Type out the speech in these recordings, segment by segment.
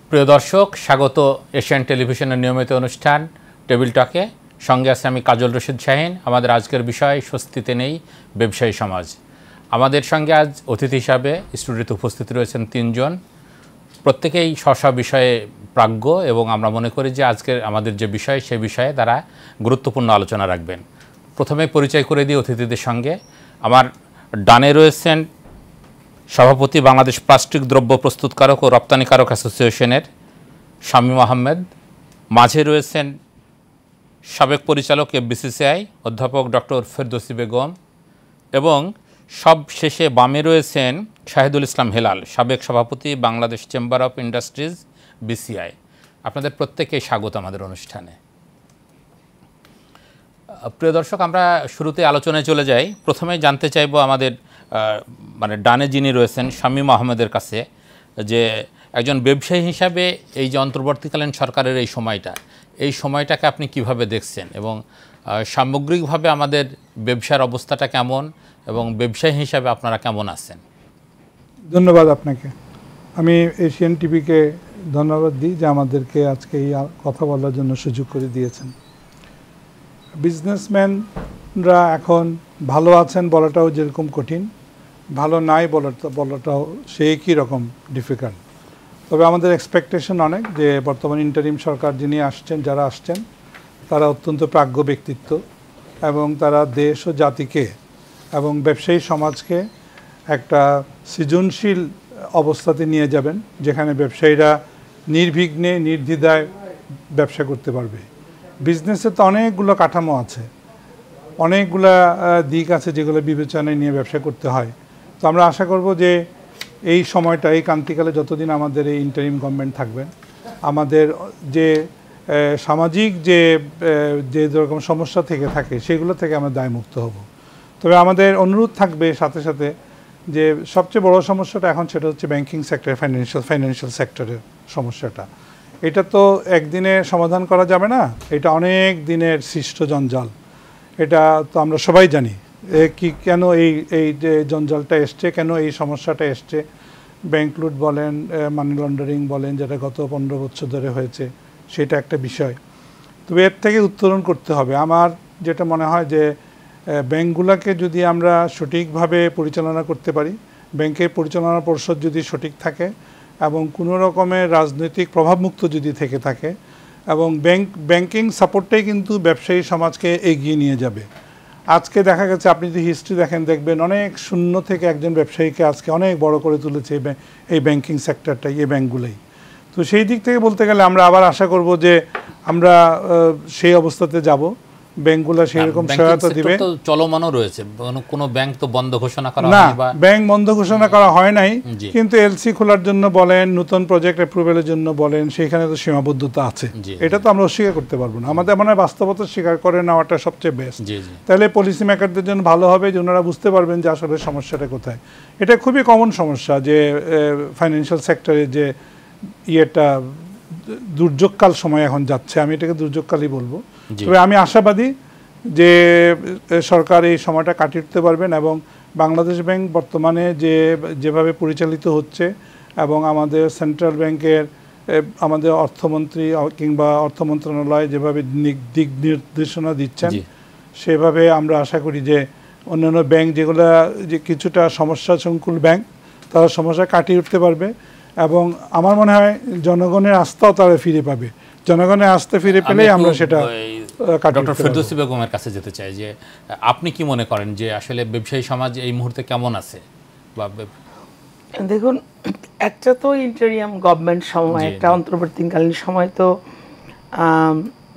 প্রিয় দর্শক, স্বাগত এশিয়ান টেলিভিশনের নিয়মিত অনুষ্ঠান টেবিল টকে। সঙ্গে আছে আমি কাজল রশিদ শাহিন। আমাদের আজকের বিষয় স্বস্তিতে নেই ব্যবসায়ী সমাজ। আমাদের সঙ্গে আজ অতিথি হিসাবে স্টুডিওতে উপস্থিত রয়েছেন তিনজন, প্রত্যেকেই স্ব বিষয়ে প্রাজ্ঞ, এবং আমরা মনে করি যে আজকের আমাদের যে বিষয় সে বিষয়ে তারা গুরুত্বপূর্ণ আলোচনা রাখবেন। প্রথমে পরিচয় করে দিই অতিথিদের সঙ্গে। আমার ডানে রয়েছেন সভাপতি বাংলাদেশ প্লাস্টিক দ্রব্য প্রস্তুতকারক ও রপ্তানিকারক অ্যাসোসিয়েশনের শামীম আহমেদ। মাঝে রয়েছেন সাবেক পরিচালক এফবিসিসিআই অধ্যাপক ডক্টর ফেরদৌসী বেগম, এবং সব শেষে বামে রয়েছেন শাহিদুল ইসলাম হেলাল, সাবেক সভাপতি Bangladesh chamber of industries BCI. আপনাদের প্রত্যেকেই স্বাগত আমাদের অনুষ্ঠানে। প্রিয় দর্শক, আমরা শুরুতে আলোচনায় চলে যাই। প্রথমেই জানতে চাইব আমাদের ডানে যিনি রয়েছেন শামীম আহমেদের কাছে, যে একজন ব্যবসায়ী হিসাবে এই যে অন্তর্বর্তীকালীন সরকারের এই সময়টাকে আপনি কিভাবে দেখছেন, এবং সামগ্রিকভাবে আমাদের ব্যবসার অবস্থাটা কেমন, এবং ব্যবসায়ী হিসাবে আপনারা কেমন আছেন? ধন্যবাদ আপনাকে। আমি এশিয়ান টিভিকে ধন্যবাদ দিই যে আমাদেরকে আজকে এই কথা বলার জন্য সুযোগ করে দিয়েছেন। বিজনেসম্যানরা এখন ভালো আছেন বলাটাও যেরকম কঠিন, ভালো নাই বলাটাও সেই একই রকম ডিফিকাল্ট। তবে আমাদের এক্সপেকটেশন অনেক যে বর্তমান ইন্টারিম সরকার যারা আসছেন তারা অত্যন্ত প্রাজ্ঞ ব্যক্তিত্ব, এবং তারা দেশ ও জাতিকে এবং ব্যবসায়ী সমাজকে একটা সৃজনশীল অবস্থাতে নিয়ে যাবেন, যেখানে ব্যবসায়ীরা নির্বিঘ্নে নির্দ্বিধায় ব্যবসা করতে পারবে। বিজনেসে তো অনেকগুলো কাঠামো আছে, অনেকগুলা দিক আছে যেগুলো বিবেচনায় নিয়ে ব্যবসা করতে হয়। তো আমরা আশা করব যে এই সময়টা, এই ক্রান্তিকালে যতদিন আমাদের এই ইন্টারিম গভর্নমেন্ট থাকবেন, আমাদের যে সামাজিক যে রকম সমস্যা থেকে থাকে সেগুলো থেকে আমরা দায়মুক্ত হব। তবে আমাদের অনুরোধ থাকবে সাথে সাথে যে সবচেয়ে বড় সমস্যাটা এখন সেটা হচ্ছে ব্যাংকিং সেক্টর, ফাইন্যান্সিয়াল সেক্টরের সমস্যাটা। এটা তো একদিনে সমাধান করা যাবে না, এটা অনেক দিনের সৃষ্ট জঞ্জাল। এটা তো আমরা সবাই জানি কেন এই যে জঞ্জালটা এসছে, কেন এই সমস্যাটা এসছে। ব্যাংক লুট বলেন, মানি লন্ডারিং বলেন, যেটা গত 15 বছর ধরে হয়েছে, সেটা একটা বিষয়। তবে এর থেকে উত্তরণ করতে হবে। আমার যেটা মনে হয় যে ব্যাংকগুলোকে যদি আমরা সঠিকভাবে পরিচালনা করতে পারি, ব্যাংকের পরিচালনা পর্ষদ যদি সঠিক থাকে এবং কোনো রকমের রাজনৈতিক প্রভাবমুক্ত যদি থেকে থাকে, এবং ব্যাংকিং সাপোর্টটাই কিন্তু ব্যবসায়ী সমাজকে এগিয়ে নিয়ে যাবে। আজকে দেখা গেছে, আপনি যদি হিস্ট্রি দেখবেন, অনেক শূন্য থেকে একজন ব্যবসায়ীকে আজকে অনেক বড় করে তুলেছে এই ব্যাংকিং সেক্টরটাই, এই ব্যাংকগুলোই। তো সেই দিক থেকে বলতে গেলে আমরা আবার আশা করব যে আমরা সেই অবস্থাতে যাব, ব্যাংকগুলো সেরকম সহায়তা দিবে। চলমানও রয়েছে, কোনো ব্যাংক তো বন্ধ ঘোষণা করা না, ব্যাংক বন্ধ ঘোষণা করা হয় নাই, কিন্তু এলসি খোলার জন্য বলেন, নতুন প্রজেক্ট অ্যাপ্রুভেলের জন্য বলেন, সেখানে তো সীমাবদ্ধতা আছে। এটা তো আমরা অস্বীকার করতে পারবো না। আমাদের মনে হয় বাস্তবতা স্বীকার করে নেওয়াটা সবচেয়ে বেস্ট। তাহলে পলিসি মেকারদের জন্য ভালো হবে যে ওনারা বুঝতে পারবেন যে আসলে সমস্যাটা কোথায়। এটা খুবই কমন সমস্যা যে ফাইন্যান্সিয়াল সেক্টরে যে ইয়েটা দুর্যোগকাল সময় এখন যাচ্ছে, আমি এটাকে দুর্যোগকালই বলবো। তবে আমি আশাবাদী যে সরকার এই সময়টা কাটিয়ে উঠতে পারবেন, এবং বাংলাদেশ ব্যাংক বর্তমানে যেভাবে পরিচালিত হচ্ছে, এবং আমাদের সেন্ট্রাল ব্যাংকের আমাদের অর্থমন্ত্রী কিংবা অর্থ মন্ত্রণালয় যেভাবে দিক নির্দেশনা দিচ্ছেন, সেভাবে আমরা আশা করি যে অন্যান্য ব্যাংক যেগুলো যে কিছুটা সমস্যা সংকুল ব্যাংক, তারা সমস্যা কাটিয়ে উঠতে পারবে, এবং আমার মনে হয় জনগণের আস্থাও তারা ফিরে পাবে। জনগণের আস্থা ফিরে পেলেই আমরা সেটা। ডক্টর ফেরদৌসী বেগমের কাছে যেতে চাই যে আপনি কি মনে করেন যে আসলে ব্যবসায়ী সমাজ এই মুহূর্তে কেমন আছে? দেখুন, একটা তো ইন্টারিয়াম গভর্নমেন্ট সময়, একটা অন্তর্বর্তীকালীন সময়, তো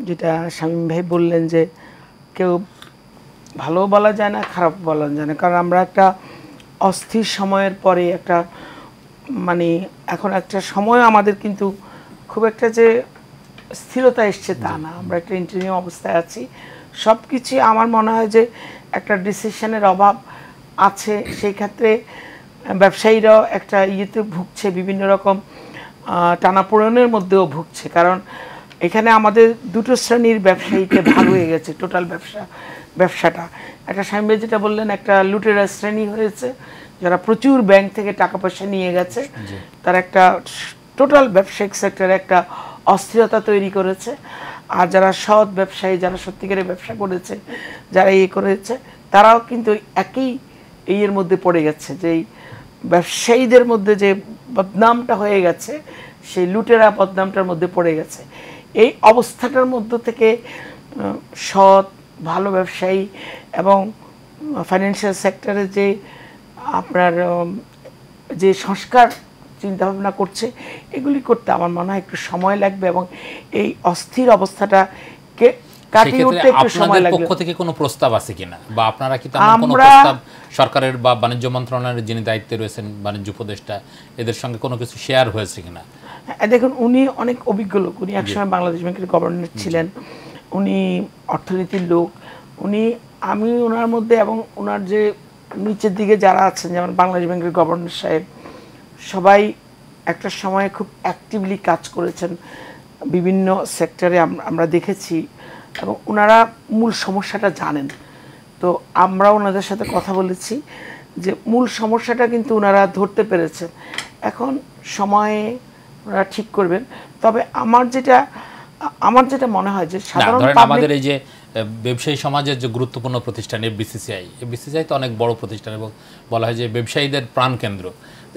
যেটা শামীম ভাই বললেন যে কেউ ভালো বলা যায় না, খারাপ বলা যায় না, কারণ আমরা একটা অস্থির সময়ের পরে একটা এখন একটা সময় আমাদের কিন্তু খুব একটা যে স্থিরতা এসছে তা না, আমরা একটা ইন্টারিয়াম অবস্থায় আছি। সব কিছু আমার মনে হয় যে একটা ডিসিশনের অভাব আছে। সেই ক্ষেত্রে ব্যবসায়ীরাও একটা ইয়েতে ভুগছে, বিভিন্ন রকম টানাপোড়েনের মধ্যেও ভুগছে, কারণ এখানে আমাদের দুটো শ্রেণীর ব্যবসায়ীতে ভাগ হয়ে গেছে টোটাল ব্যবসাটা। একটা স্বামী যেটা বললেন, একটা লুটেরা শ্রেণী হয়েছে, যারা প্রচুর ব্যাংক থেকে টাকা পয়সা নিয়ে গেছে, তার একটা টোটাল ব্যবসায়িক সেক্টরে একটা অস্থিরতা তৈরি করেছে। আর যারা সৎ ব্যবসায়ী, যারা সত্যিকারের ব্যবসা করেছে, যারা করেছে, তারাও কিন্তু একই এর মধ্যে পড়ে গেছে, যে এই ব্যবসায়ীদের মধ্যে যে বদনামটা হয়ে গেছে, সেই লুটেরা বদনামটার মধ্যে পড়ে গেছে। এই অবস্থাটার মধ্য থেকে সৎ ভালো ব্যবসায়ী এবং ফাইন্যান্সিয়াল সেক্টরে যে আপনার যে সংস্কার চিন্তাভাবনা করছে, এগুলি করতে আমার মনে হয় একটু সময় লাগবে, এবং এই অস্থির অবস্থাটাকে কাটিয়ে উঠতে একটু সময় লাগবে। পক্ষ থেকে কোনো প্রস্তাব আছে কিনা, বা আপনারা কি তেমন কোনো প্রস্তাব সরকারের বা বাণিজ্য মন্ত্রণালয়ের যিনি দায়িত্বে রয়েছেন, বাণিজ্য উপদেষ্টা, এদের সঙ্গে কোনো কিছু শেয়ার হয়েছে কিনা? দেখুন, উনি অনেক অভিজ্ঞ লোক, উনি একসময় বাংলাদেশ ব্যাংকের গভর্নর ছিলেন, উনি অর্থনীতির লোক, আমি ওনার মধ্যে এবং ওনার যে নিচের দিকে যারা আছেন, যেমন বাংলাদেশ ব্যাংকের গভর্নর সাহেব, সবাই একটা সময়ে খুব অ্যাক্টিভলি কাজ করেছেন বিভিন্ন সেক্টরে, আমরা দেখেছি, এবং ওনারা মূল সমস্যাটা জানেন। তো আমরা ওনাদের সাথে কথা বলেছি যে মূল সমস্যাটা কিন্তু ওনারা ধরতে পেরেছেন, এখন সময়ে ওনারা ঠিক করবেন। তবে আমার যেটা মনে হয় যে সাধারণ আমাদের এই যে ব্যবসায়ী সমাজের যে গুরুত্বপূর্ণ প্রতিষ্ঠান এফবিসিসিআই তো অনেক বড় প্রতিষ্ঠান, এবং বলা হয় যে ব্যবসায়ীদের প্রাণকেন্দ্র।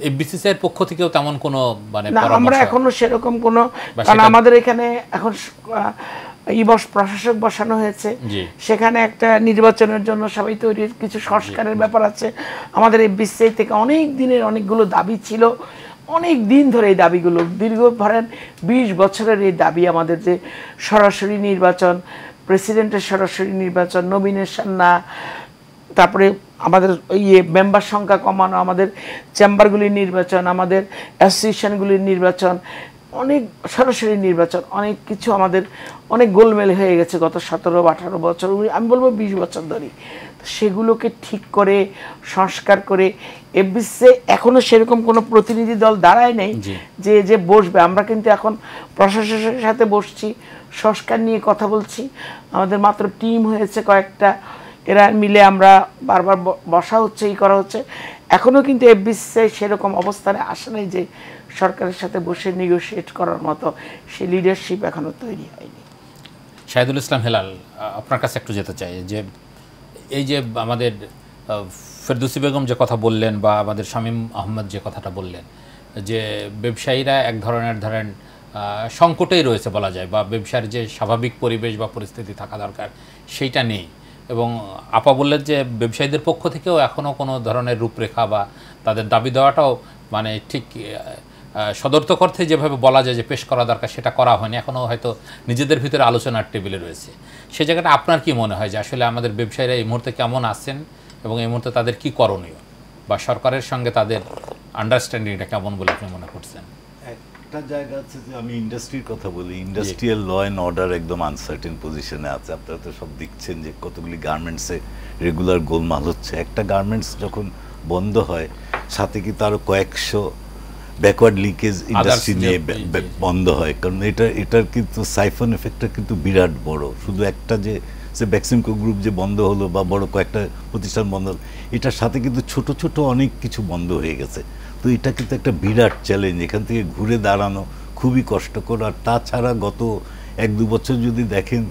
এফবিসিসিআই এর পক্ষ থেকেও তেমন কোনো মানে আমরা এখনো সেরকম কোনো, কারণ আমাদের এখানে এখন প্রশাসক বসানো হয়েছে, সেখানে একটা নির্বাচনের জন্য সবাই তৈরির কিছু সংস্কারের ব্যাপার আছে। আমাদের এফবিসিসিআই থেকে অনেক দিনের অনেকগুলো দাবি ছিল, অনেক দিন ধরে এই দাবিগুলো, দীর্ঘ ধরেন 20 বছরের এই দাবি, আমাদের যে সরাসরি নির্বাচন, প্রেসিডেন্টের সরাসরি নির্বাচন, নমিনেশন না, তারপরে আমাদের মেম্বার সংখ্যা কমানো, আমাদের চেম্বারগুলির নির্বাচন, আমাদের অ্যাসোসিয়েশনগুলির নির্বাচন, অনেক সরাসরি নির্বাচন, অনেক কিছু আমাদের অনেক গোলমেল হয়ে গেছে গত 17-18 বছর, আমি বলবো 20 বছর ধরে। সেগুলোকে ঠিক করে সংস্কার করে এফবিসিসিআই এখনো সেরকম কোনো প্রতিনিধি দল দাঁড়ায় নেই যে বসবে। আমরা কিন্তু এখন প্রশাসনের সাথে বসছি, সংস্কার নিয়ে কথা বলছি, আমাদের মাত্র টিম হয়েছে কয়েকটা, এরা মিলে আমরা বারবার বসা হচ্ছে, করা হচ্ছে। এখনো কিন্তু এফবিসিসিআই সেরকম অবস্থানে আসে নাই যে সরকারের সাথে বসে নেগোশিয়েট করার মতো সেই লিডারশিপ এখনো তৈরি হয়নি। শাহিদুল ইসলাম হেলাল, আপনার কাছে একটু যেতে চাই যে এই যে আমাদের ফেরদৌসী বেগম যে কথা বললেন, বা আমাদের শামীম আহমদ যে কথাটা বললেন, যে ব্যবসায়ীরা এক ধরনের ধরেন সংকটেই রয়েছে বলা যায়, বা ব্যবসার যে স্বাভাবিক পরিবেশ বা পরিস্থিতি থাকা দরকার সেইটা নেই, এবং আপা বললেন যে ব্যবসায়ীদের পক্ষ থেকেও এখনও কোনো ধরনের রূপরেখা বা তাদের দাবি দেওয়াটাও মানে ঠিক সদর্থক অর্থে যেভাবে বলা যায় যে পেশ করা দরকার সেটা করা হয়নি, এখনও হয়তো নিজেদের ভিতরে আলোচনার টেবিলে রয়েছে। সে জায়গাটা আপনার কি মনে হয় যে আসলে আমাদের ব্যবসায়ীরা এই মুহূর্তে কেমন আছেন, এবং এই মুহূর্তে তাদের কি করণীয়, বা সরকারের সঙ্গে তাদের আন্ডারস্ট্যান্ডিংটা কেমন বলে আপনি মনে করছেন? একটা জায়গা আছে যে আমি ইন্ডাস্ট্রির কথা বলি, ইন্ডাস্ট্রিয়াল ল অ্যান্ড অর্ডার একদম আনসার্টেন পজিশনে আছে। আপনারা তো সব দেখছেন যে কতগুলি গার্মেন্টসে রেগুলার গোলমাল হচ্ছে। একটা গার্মেন্টস যখন বন্ধ হয়, সাথে কি তারও কয়েকশো ব্যাকওয়ার্ড লিকেজ ইন্ডাস্ট্রি নিয়ে বন্ধ হয়, কারণ এটার কিন্তু সাইফন এফেক্টটা কিন্তু বিরাট বড়। শুধু একটা যে বেক্সিমকো গ্রুপ যে বন্ধ হলো বা বড় কয়েকটা প্রতিষ্ঠান বন্ধ হলো, এটার সাথে কিন্তু ছোট ছোট অনেক কিছু বন্ধ হয়ে গেছে। তো এটা কিন্তু একটা বিরাট চ্যালেঞ্জ, এখান থেকে ঘুরে দাঁড়ানো খুবই কষ্টকর। আর তাছাড়া গত 1-2 বছর যদি দেখেন,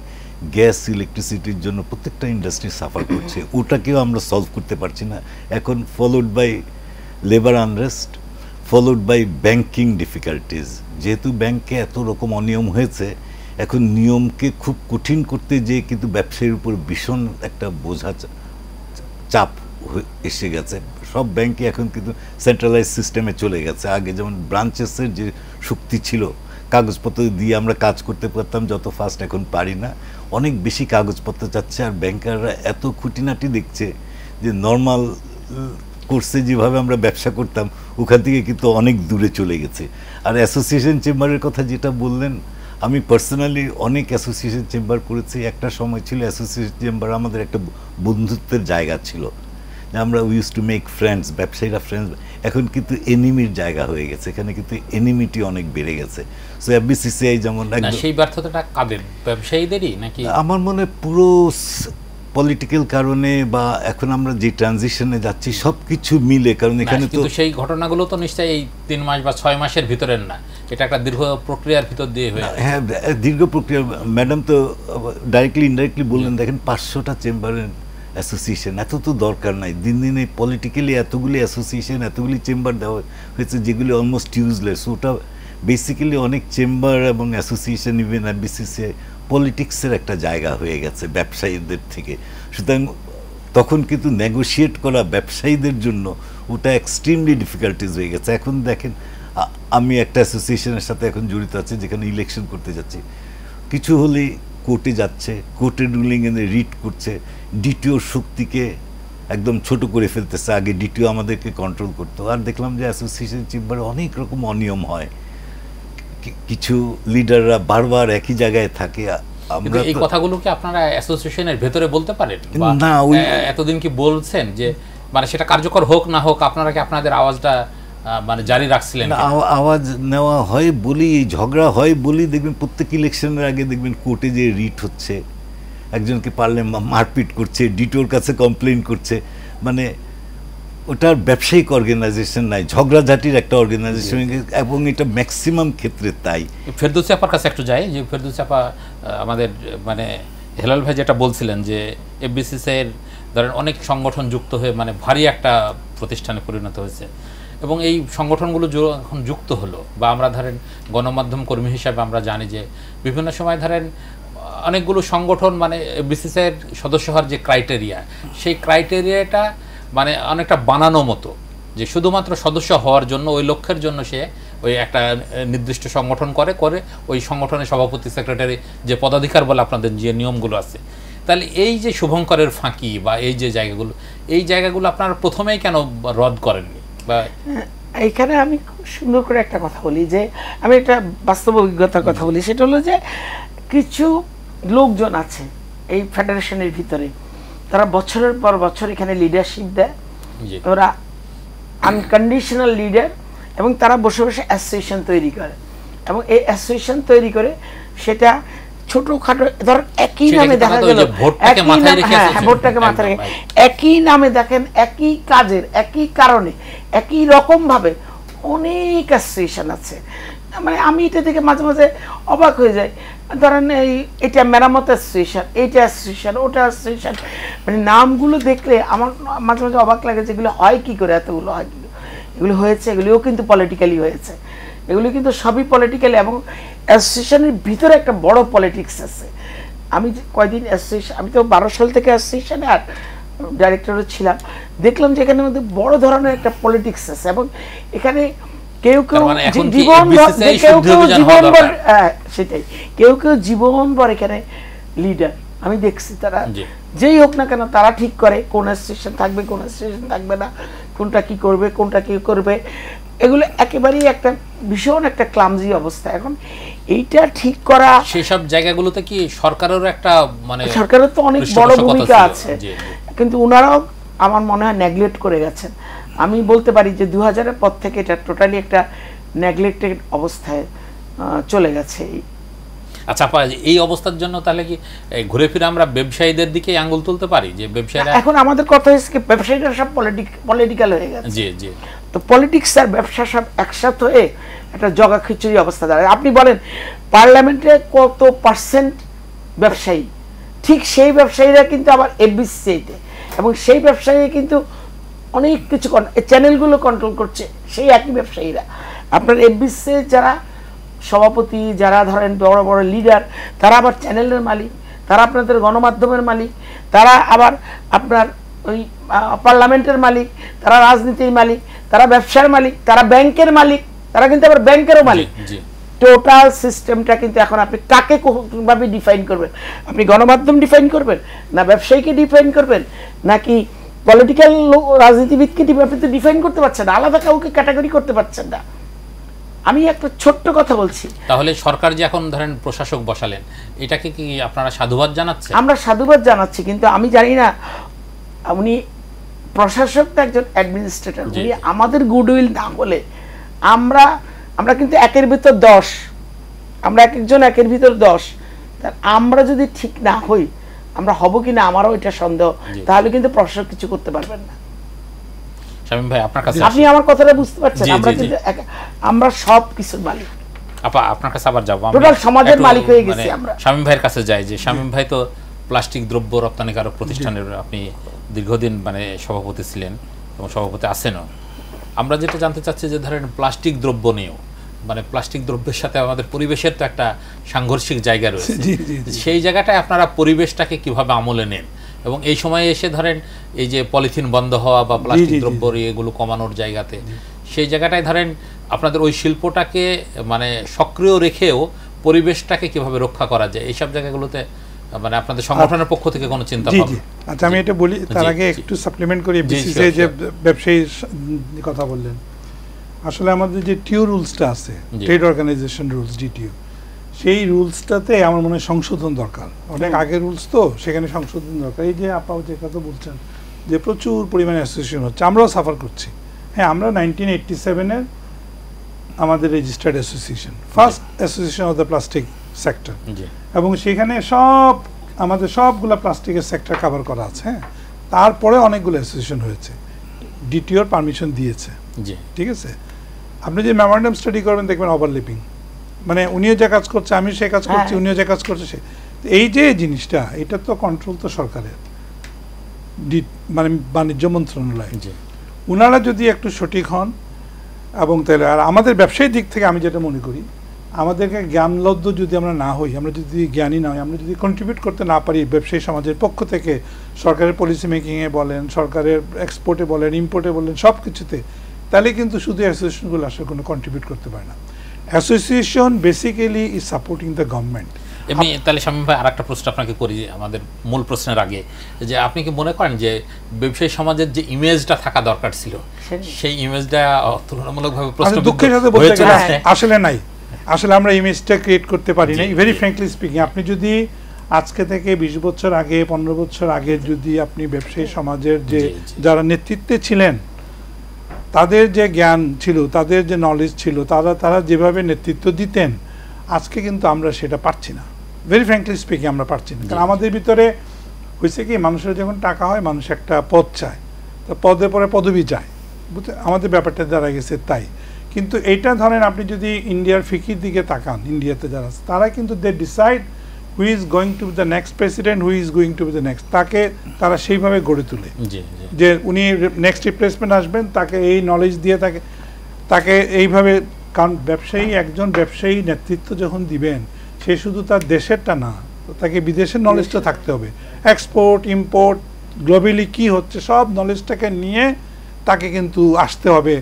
গ্যাস ইলেকট্রিসিটির জন্য প্রত্যেকটা ইন্ডাস্ট্রি সাফার করছে, ওটাকেও আমরা সলভ করতে পারছি না। এখন followed by labour unrest, followed by banking difficulties. যেহেতু ব্যাংকে এত রকম অনিয়ম হয়েছে, এখন নিয়মকে খুব কঠিন করতে যেয়ে কিন্তু ব্যবসায়ীর উপর ভীষণ একটা বোঝা চাপ এসে গেছে। সব ব্যাংকে এখন কিন্তু সেন্ট্রালাইজ সিস্টেমে চলে গেছে। আগে যেমন ব্রাঞ্চেসের যে শক্তি ছিল, কাগজপত্র দিয়ে আমরা কাজ করতে পারতাম যত ফাস্ট, এখন পারি না। অনেক বেশি কাগজপত্র চাচ্ছে, আর ব্যাংকাররা এত খুঁটিনাটি দেখছে যে নর্মাল কোর্সে যেভাবে আমরা ব্যবসা করতাম ওখান থেকে কিন্তু অনেক দূরে চলে গেছে। আর অ্যাসোসিয়েশন চেম্বারের কথা যেটা বললেন, আমি পার্সোনালি অনেক অ্যাসোসিয়েশন চেম্বার করেছি। একটা সময় ছিল অ্যাসোসিয়েশন চেম্বার আমাদের একটা বন্ধুত্বের জায়গা ছিল, আমরা উইজ টু মেক ফ্রেন্ডস, ব্যবসায়ীরা ফ্রেন্ডস। এখন কিন্তু এনিমির জায়গা হয়ে গেছে, এখানে কিন্তু এনিমিটি অনেক বেড়ে গেছে। সো এফবিসিসিআই যেমন সেই ব্যর্থতাটা কাদের, ব্যবসায়ীদেরই নাকি? আমার মনে পুরো পলিটিক্যাল কারণে বা এখন আমরা যে ট্রানজিশনে যাচ্ছি সব কিছু মিলে, কারণ এখানে তো সেই ঘটনাগুলো তো নিশ্চয়ই এই 3 মাস বা 6 মাসের ভিতরের না, এটা একটা দীর্ঘ প্রক্রিয়ার ভিতর দিয়ে হয়ে। হ্যাঁ, দীর্ঘ প্রক্রিয়া। ম্যাডাম তো ডাইরেক্টলি ইনডাইরেক্টলি বললেন, দেখেন 500টা চেম্বারের অ্যাসোসিয়েশন, এত তো দরকার নাই। দিন দিনে পলিটিক্যালি এতগুলি অ্যাসোসিয়েশন, এতগুলি চেম্বার দেওয়া হয়েছে যেগুলি অলমোস্ট ইউজলেস। ওটা বেসিক্যালি অনেক চেম্বার এবং অ্যাসোসিয়েশন, ইভেন বিসিসিআই পলিটিক্সের একটা জায়গা হয়ে গেছে ব্যবসায়ীদের থেকে। সুতরাং তখন কিন্তু নেগোশিয়েট করা ব্যবসায়ীদের জন্য ওটা এক্সট্রিমলি ডিফিকাল্টিজ হয়ে গেছে। এখন দেখেন, আমি একটা অ্যাসোসিয়েশনের সাথে এখন জড়িত আছি যেখানে ইলেকশন করতে যাচ্ছি, কিছু হলেই কোর্টে যাচ্ছে, কোর্টের রুলিং এনে রিট করছে, ডিটিওর শক্তিকে একদম ছোট করে ফেলতেছে। আগে ডিটিও আমাদেরকে কন্ট্রোল করতো, আর দেখলাম যে অ্যাসোসিয়েশন চেম্বারে অনেক রকম অনিয়ম হয়, কিছু লিডাররা বারবার একই জায়গায় থাকে। এই কথাগুলো কি আপনারা অ্যাসোসিয়েশনের ভেতরে বলতে পারেন? না, এতদিন কি বলছেন যে মানে সেটা কার্যকর হোক না হোক আপনারা কি আপনাদের আওয়াজটা মানে জারি রাখছিলেন? আওয়াজ নেওয়া হয় বলি, ঝগড়া হয় বলি, দেখবেন প্রত্যেক ইলেকশনের আগে দেখবেন কোর্টে যে রিট হচ্ছে, একজনকে পারলে মারপিট করছে, ডিটোর কাছে কমপ্লেন করছে। মানে ওটার ব্যবসায়িক অর্গানাইজেশন নাই, ঝগড়াঝাটির একটা অর্গানাইজেশন, এবং এটা ম্যাক্সিমাম ক্ষেত্রে তাই। ফেরদৌসী আপার কাছে একটু যাই, যে ফেরদৌসী আপা আমাদের মানে হেলাল ভাই যেটা বলছিলেন যে এফবিসিসিআইয়ের ধরেন অনেক সংগঠন যুক্ত হয়ে মানে ভারী একটা প্রতিষ্ঠানে পরিণত হয়েছে, এবং এই সংগঠনগুলো যখন যুক্ত হলো বা আমরা ধরেন গণমাধ্যম কর্মী হিসাবে আমরা জানি যে বিভিন্ন সময় ধরেন অনেকগুলো সংগঠন মানে এফবিসিসিআইয়ের সদস্য হওয়ার যে ক্রাইটেরিয়া, সেই ক্রাইটেরিয়াটা মানে অনেকটা বানানো মতো, যে শুধুমাত্র সদস্য হওয়ার জন্য ওই লক্ষ্যের জন্য সে ওই একটা নির্দিষ্ট সংগঠন করে ওই সংগঠনের সভাপতি সেক্রেটারি যে পদাধিকার বলে আপনাদের যে নিয়মগুলো আছে। তাহলে এই যে শুভঙ্করের ফাঁকি বা এই যে জায়গাগুলো আপনারা প্রথমেই কেন রদ করেননি? বা এইখানে আমি খুব সুন্দর করে একটা কথা বলি, যে আমি একটা বাস্তব অভিজ্ঞতার কথা বলি। সেটা হলো যে কিছু লোকজন আছে এই ফেডারেশনের ভিতরে, তারা বছরের পর বছর এখানে লিডারশিপ দেয়, ওরা আনকন্ডিশনাল লিডার, এবং তারা বসে বসে অ্যাসোসিয়েশন তৈরি করে, এবং এই অ্যাসোসিয়েশন তৈরি করে সেটা ছোটখাটো, ধর একই নামে দেখা গেল, ভোটটাকে মাথায় রেখে একই নামে দেখেন, একই কাজের একই কারণে একই রকম ভাবে অনেক অ্যাসোসিয়েশন আছে। মানে আমি এটা থেকে মাঝে মাঝে অবাক হয়ে যাই। ধরেন এটা মেরামত অ্যাসোসিয়েশন, এইটা অ্যাসোসিয়েশন, ওটা অ্যাসোসিয়েশন, মানে নামগুলো দেখলে আমার মাঝে মাঝে অবাক লাগে, যেগুলো হয় কি করে, এতগুলো হয় কি এগুলো হয়েছে। এগুলিও কিন্তু পলিটিক্যালি হয়েছে, এগুলি কিন্তু সবই পলিটিক্যালি, এবং অ্যাসোসিয়েশনের ভিতরে একটা বড় পলিটিক্স আছে। আমি কয়দিন অ্যাসোসিয়েশন, আমি তো 12 সাল থেকে অ্যাসোসিয়েশনে আর ডাইরেক্টরও ছিলাম, দেখলাম যে এখানের মধ্যে বড় ধরনের একটা পলিটিক্স আছে, এবং এখানে কেউ কেউ জীবনভর এখানে লিডার আমি দেখছি। তারা যেই হোক না কেন তারা ঠিক করে কোন অ্যাসোসিয়েশন থাকবে, কোন অ্যাসোসিয়েশন থাকবে না, কোনটা কি করবে, কোনটা কি করবে। এগুলো একেবারেই একটা ভীষণ একটা ক্লামজি অবস্থা। এখন এইটা ঠিক করা, সেসব জায়গাগুলোতে কি সরকারেরও একটা মানে সরকারের তো অনেক বড় ভূমিকা আছে, কিন্তু ওনারাও আমার মনে হয় নেগলেক্ট করে গেছেন। আমি বলতে পারি যে 2000-এর পর থেকে এটা টোটালি একটা নেগলেক্টেড অবস্থায় চলে গেছে। আচ্ছা আপা, এই অবস্থার জন্য তাহলে কি ঘুরে ফিরে আমরা ব্যবসায়ীদের দিকে আঙ্গুল তুলতে পারি যে ব্যবসায়ীরা? এখন আমাদের কথা হচ্ছে ব্যবসায়ীরা সব পলিটিক্যাল হয়ে গেছে। জি জি। তো পলিটিক্স আর ব্যবসা সব একসাথে হয়ে একটা জগা খিচুড়ি অবস্থা দাঁড়ায়। আপনি বলেন পার্লামেন্টে কত পার্সেন্ট ব্যবসায়ী, ঠিক সেই ব্যবসায়ীরা কিন্তু আবার এফবিসিসিআইতে, এবং সেই ব্যবসায়ী কিন্তু অনেক কিছু চ্যানেলগুলো কন্ট্রোল করছে সেই একই ব্যবসায়ীরা। আপনার এফবিসিসিআই যারা সভাপতি, যারা ধরেন বড় বড় লিডার, তারা আবার চ্যানেলের মালিক, তারা আপনাদের গণমাধ্যমের মালিক, তারা আবার আপনার ওই পার্লামেন্টের মালিক, তারা রাজনীতির মালিক, তারা ব্যবসার মালিক, তারা ব্যাংকের মালিক, তারা কিন্তু আবার ব্যাংকেরও মালিক। টোটাল সিস্টেমটা কিন্তু এখন আপনি কাকে কোনভাবে ডিফাইন করবেন? আপনি গণমাধ্যম ডিফাইন করবেন, না ব্যবসায়ীকে ডিফাইন করবেন, নাকি পলিটিক্যাল রাজনীতিবিদকে আপনি তো ডিফাইন করতে পারছেন না, আলাদা কাউকে ক্যাটাগরি করতে পারছেন না। আমি একটা ছোট্ট কথা বলছি, তাহলে সরকার যে এখন ধরেন প্রশাসক বসালেন, এটাকে কি আপনারা সাধুবাদ জানাচ্ছেন? আমরা সাধুবাদ জানাচ্ছি, কিন্তু আমি জানি না উনি প্রশাসক তো একজন অ্যাডমিনিস্ট্রেটর, উনি আমাদের গুডউইল না হলে আমরা কিন্তু একের ভিতর 10, আমরা এক একজন একের ভিতর 10, আমরা যদি ঠিক না হই আমরা হব কিনা আমারও এটা সন্দেহ, তাহলে কিন্তু প্রশাসক কিছু করতে পারবেন না। শামীম ভাই আপনার কাছে আপনি আমার কথাটা বুঝতে পারছেন, আমরা কিন্তু আমরা সব কিছুর মালিক। আপা আপনার কাছে আবার যাবো, টোটাল সমাজের মালিক হয়ে গেছি আমরা। শামীম ভাইয়ের কাছে যাই যে শামীম ভাই তো প্লাস্টিক দ্রব্য রপ্তানিকারক প্রতিষ্ঠানের আপনি দীর্ঘদিন সভাপতি ছিলেন এবং সভাপতি আছেনও। আমরা যেটা জানতে চাচ্ছি যে ধরেন প্লাস্টিক দ্রব্য নিয়েও প্লাস্টিক দ্রব্যের সাথে আমাদের পরিবেশের তো একটা সাংঘর্ষিক জায়গা রয়েছে, সেই জায়গাটায় আপনারা পরিবেশটাকে কিভাবে আমলে নেন এবং এই সময়ে এসে ধরেন এই যে পলিথিন বন্ধ হওয়া বা প্লাস্টিক দ্রব্য এগুলো কমানোর জায়গাতে সেই জায়গাটায় ধরেন আপনাদের ওই শিল্পটাকে সক্রিয় রেখেও পরিবেশটাকে কিভাবে রক্ষা করা যায় এইসব জায়গাগুলোতে আপনাদের সংগঠনের পক্ষ থেকে কোনো চিন্তা ভাবনা? আচ্ছা আমি এটা বলি, তার আগে একটু সাপ্লিমেন্ট করি। বিসিসিআই যে ব্যবসায়ী কথা বললেন, আসলে আমাদের যে টিও রুলসটা আছে, ট্রেড অর্গানাইজেশন রুলস ডিটিও, সেই রুলসটাতে আমার মনে হয় সংশোধন দরকার। অনেক আগের রুলস তো, সেখানে সংশোধন দরকার। এই যে আপা যে কথা বলছেন যে প্রচুর পরিমাণে অ্যাসোসিয়েশন হচ্ছে, আমরাও সাফার করছি। হ্যাঁ, আমরা 1987-এর আমাদের registered association, first association of the plastic sector, এবং সেখানে আমাদের সবগুলো প্লাস্টিকের সেক্টর কভার করা আছে। হ্যাঁ, তারপরে অনেকগুলো অ্যাসোসিয়েশন হয়েছে, ডিটিওর পারমিশন দিয়েছে। ঠিক আছে, আপনি যে মেমোরেন্ডাম স্টাডি করবেন দেখবেন ওভারল্যাপিং, উনিও যে কাজ করছে আমি সে কাজ করছি, উনিও যে কাজ করছে সে। এই যে জিনিসটা, এটা তো কন্ট্রোল তো সরকারের, বাণিজ্য মন্ত্রণালয়। ওনারা যদি একটু সঠিক হন এবং তাহলে, আর আমাদের ব্যবসায়িক দিক থেকে আমি যেটা মনে করি, আমাদেরকে জ্ঞানলব্ধ যদি আমরা না হই, আমরা যদি জ্ঞানী না হই, আমরা যদি কন্ট্রিবিউট করতে না পারি ব্যবসায়ী সমাজের পক্ষ থেকে, সরকারের পলিসি মেকিংয়ে বলেন, সরকারের এক্সপোর্টে বলেন, ইম্পোর্টে বলেন, সব কিছুতে, তাহলে কিন্তু শুধু অ্যাসোসিয়েশনগুলো আসলে কোনো কন্ট্রিবিউট করতে পারে না। Association basically is supporting the government. আমি তাহলে শামীম ভাই আরেকটা প্রশ্ন আপনাকে করি আমাদের মূল প্রশ্নের আগে, যে আপনি কি মনে করেন যে ব্যবসায়ী সমাজের যে ইমেজটা থাকা দরকার ছিল সেই ইমেজটা তুলনামূলকভাবে আসলে নাই? আসলে আমরা ইমেজটা ক্রিয়েট করতে পারি না, ভেরি ফ্র্যাঙ্কলি স্পিকিং। আপনি যদি আজকে থেকে 20 বছর আগে, 15 বছর আগে যদি আপনি ব্যবসায়ী সমাজের যে যারা নেতৃত্বে ছিলেন, তাদের যে জ্ঞান ছিল, তাদের যে নলেজ ছিল, তারা যেভাবে নেতৃত্ব দিতেন, আজকে কিন্তু আমরা সেটা পারছি না। ভেরি ফ্র্যাঙ্কলি স্পিকিং আমরা পারছি না। কারণ আমাদের ভিতরে হয়েছে কি, মানুষের যখন টাকা হয়, মানুষ একটা পদ চায়, তো পদে পরে পদবি চায়, বুঝতে আমাদের ব্যাপারটা দাঁড়া গেছে তাই। কিন্তু এইটা ধরেন আপনি যদি ইন্ডিয়ার ফিকির দিকে তাকান, ইন্ডিয়াতে যারা আছে তারা কিন্তু they decide who is going to be the next president, who is going to be the next, তাকে তারা সেইভাবে গড়ে তোলে যে উনি নেক্সট রিপ্লেসমেন্ট আসবেন, তাকে এই নলেজ দিয়ে তাকে এইভাবে। কারণ একজন ব্যবসায়ী নেতৃত্ব যখন দিবেন, সে শুধু তার দেশেরটা না, তাকে বিদেশের নলেজটা থাকতে হবে, এক্সপোর্ট ইম্পোর্ট গ্লোবালি কি হচ্ছে সব নলেজটাকে নিয়ে তাকে কিন্তু আসতে হবে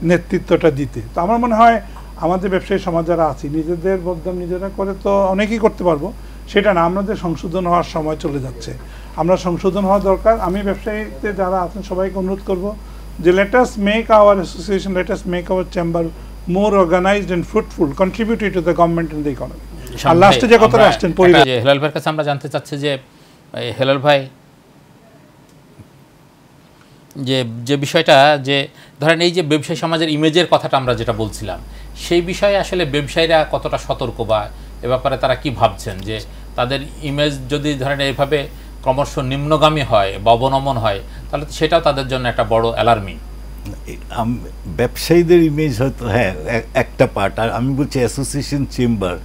নেতৃত্বটা দিতে। তো আমার মনে হয় আমাদের ব্যবসায়ী সমাজ যারা আছি, নিজেদের বদনাম নিজেরা করে তো অনেকেই করতে পারবো, সেটা না, আমাদের সংশোধন হওয়ার সময় চলে যাচ্ছে, আমরা সংশোধন হওয়া দরকার। আমি ব্যবসায়ীতে যারা আছেন সবাইকে অনুরোধ করব যে let us make our association, let us make our chamber more organized and fruitful, contributing to the government and the economy. আর লাস্টে যে কথাটা আসছেন পরিবেশ, হেলাল ভাইয়ের কাছে আমরা জানতে চাচ্ছি যে হেলাল ভাই যে বিষয়টা, যে ধরেন এই যে ব্যবসায়ী সমাজের ইমেজের কথাটা আমরা যেটা বলছিলাম, সেই বিষয়ে আসলে ব্যবসায়ীরা কতটা সতর্ক বা এ ব্যাপারে তারা কি ভাবছেন, যে তাদের ইমেজ যদি ধরেন এইভাবে ক্রমশ নিম্নগামী হয় বা অবনমন হয়, তাহলে সেটাও তাদের জন্য একটা বড় অ্যালার্মিং। ব্যবসায়ীদের ইমেজ হয়তো হ্যাঁ একটা পার্ট, আর আমি বলছি অ্যাসোসিয়েশন চেম্বার,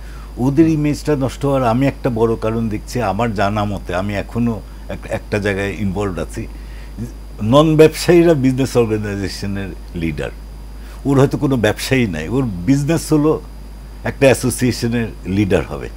ওদের ইমেজটা নষ্ট হওয়ার আমি একটা বড় কারণ দেখছি আমার জানা মতে। আমি এখনও একটা জায়গায় ইনভলভ আছি, নন ব্যবসায়ীরা বিজনেস অর্গানাইজেশনের লিডার, ওর হয়তো কোনো ব্যবসায়ী নাই, ওর বিজনেস হলো একটা অ্যাসোসিয়েশনের লিডার হবে,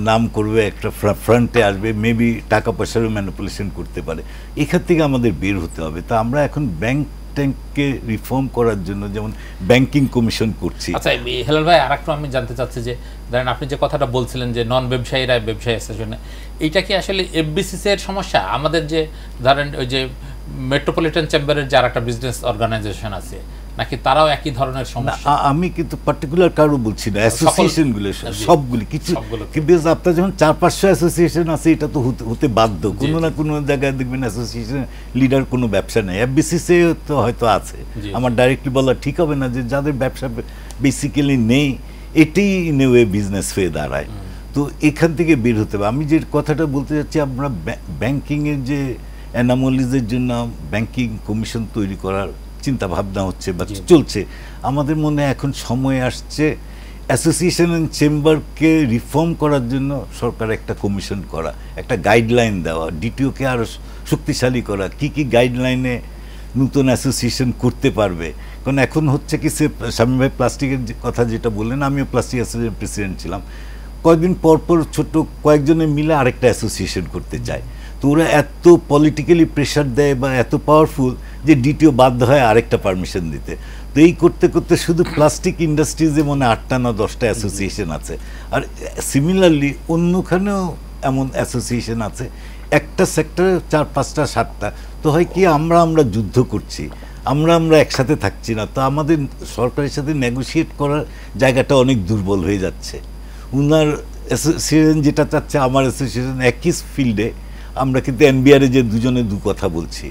নাম করবে, একটা ফ্রন্টে আসবে, মেবি টাকা পয়সারও ম্যানিপুলেশন করতে পারে। এখান থেকে আমাদের বের হতে হবে। তো আমরা এখন ব্যাংককে রিফর্ম করার জন্য যেমন ব্যাংকিং কমিশন করছি। আচ্ছা হেলাল ভাই, আরেকটু আমি জানতে চাচ্ছি যে ধরেন আপনি যে কথাটা বলছিলেন যে নন ব্যবসায়ীরা ব্যবসায়ী অ্যাসোসিয়েশনে, এইটা কি আসলে এফবিসিসি এর সমস্যা? আমাদের যে ধরেন ওই যে মেট্রোপলিটন চেম্বারের যে আরেকটা বিজনেস অর্গানাইজেশন আছে, নাকি তারাও একই ধরনের সমস্যা? আমি কিন্তু পার্টিকুলার কারো বলছি না, অ্যাসোসিয়েশনগুলো সবগুলি কিছু, কিন্তু আপনার যখন 400-500 অ্যাসোসিয়েশন আছে, এটা তো হতে বাধ্য। কোনো না কোনো জায়গায় দেখবেন অ্যাসোসিয়েশন লিডার কোনো ব্যবসা নেই। এফবিসিসি তো হয়তো আছে, আমার ডাইরেক্টলি বলা ঠিক হবে না, যে যাদের ব্যবসা বেসিক্যালি নেই, এটাই ইন এ ওয়ে বিজনেস হয়ে দাঁড়ায়। তো তো এখান থেকে বের হতে হবে। আমি যে কথাটা বলতে চাচ্ছি, আমরা ব্যাংকিংয়ের যে অ্যানামলিজের জন্য ব্যাংকিং কমিশন তৈরি করার চিন্তা ভাবনা হচ্ছে বা চলছে, আমাদের মনে এখন সময় আসছে অ্যাসোসিয়েশন অ্যান্ড চেম্বারকে রিফর্ম করার জন্য সরকার একটা কমিশন করা, একটা গাইডলাইন দেওয়া, ডিটিওকে আরও শক্তিশালী করা, কি কি গাইডলাইনে নতুন অ্যাসোসিয়েশন করতে পারবে। কারণ এখন হচ্ছে কি, শামীম ভাই প্লাস্টিকের কথা যেটা বললেন, আমিও প্লাস্টিক অ্যাসোসিয়েশন প্রেসিডেন্ট ছিলাম, কয়েকদিন পরপর ছোট কয়েকজনে মিলে আরেকটা অ্যাসোসিয়েশন করতে চায়। তো ওরা এত পলিটিক্যালি প্রেশার দেয় বা এত পাওয়ারফুল যে ডিটিও বাধ্য হয় আরেকটা পারমিশন দিতে। তো এই করতে করতে শুধু প্লাস্টিক ইন্ডাস্ট্রিজে মনে 8টা না 10টা অ্যাসোসিয়েশন আছে, আর সিমিলারলি অন্যখানেও এমন অ্যাসোসিয়েশন আছে, একটা সেক্টরে 4, 5টা, 7টা। তো হয় কি, আমরা যুদ্ধ করছি, আমরা একসাথে থাকছি না। তো আমাদের সরকারের সাথে নেগোশিয়েট করার জায়গাটা অনেক দুর্বল হয়ে যাচ্ছে। উনার অ্যাসোসিয়েশন যেটা চাচ্ছে, আমার অ্যাসোসিয়েশন একই ফিল্ডে, আমরা কিন্তু এনবিআরে যে দুজনে দু কথা বলছি,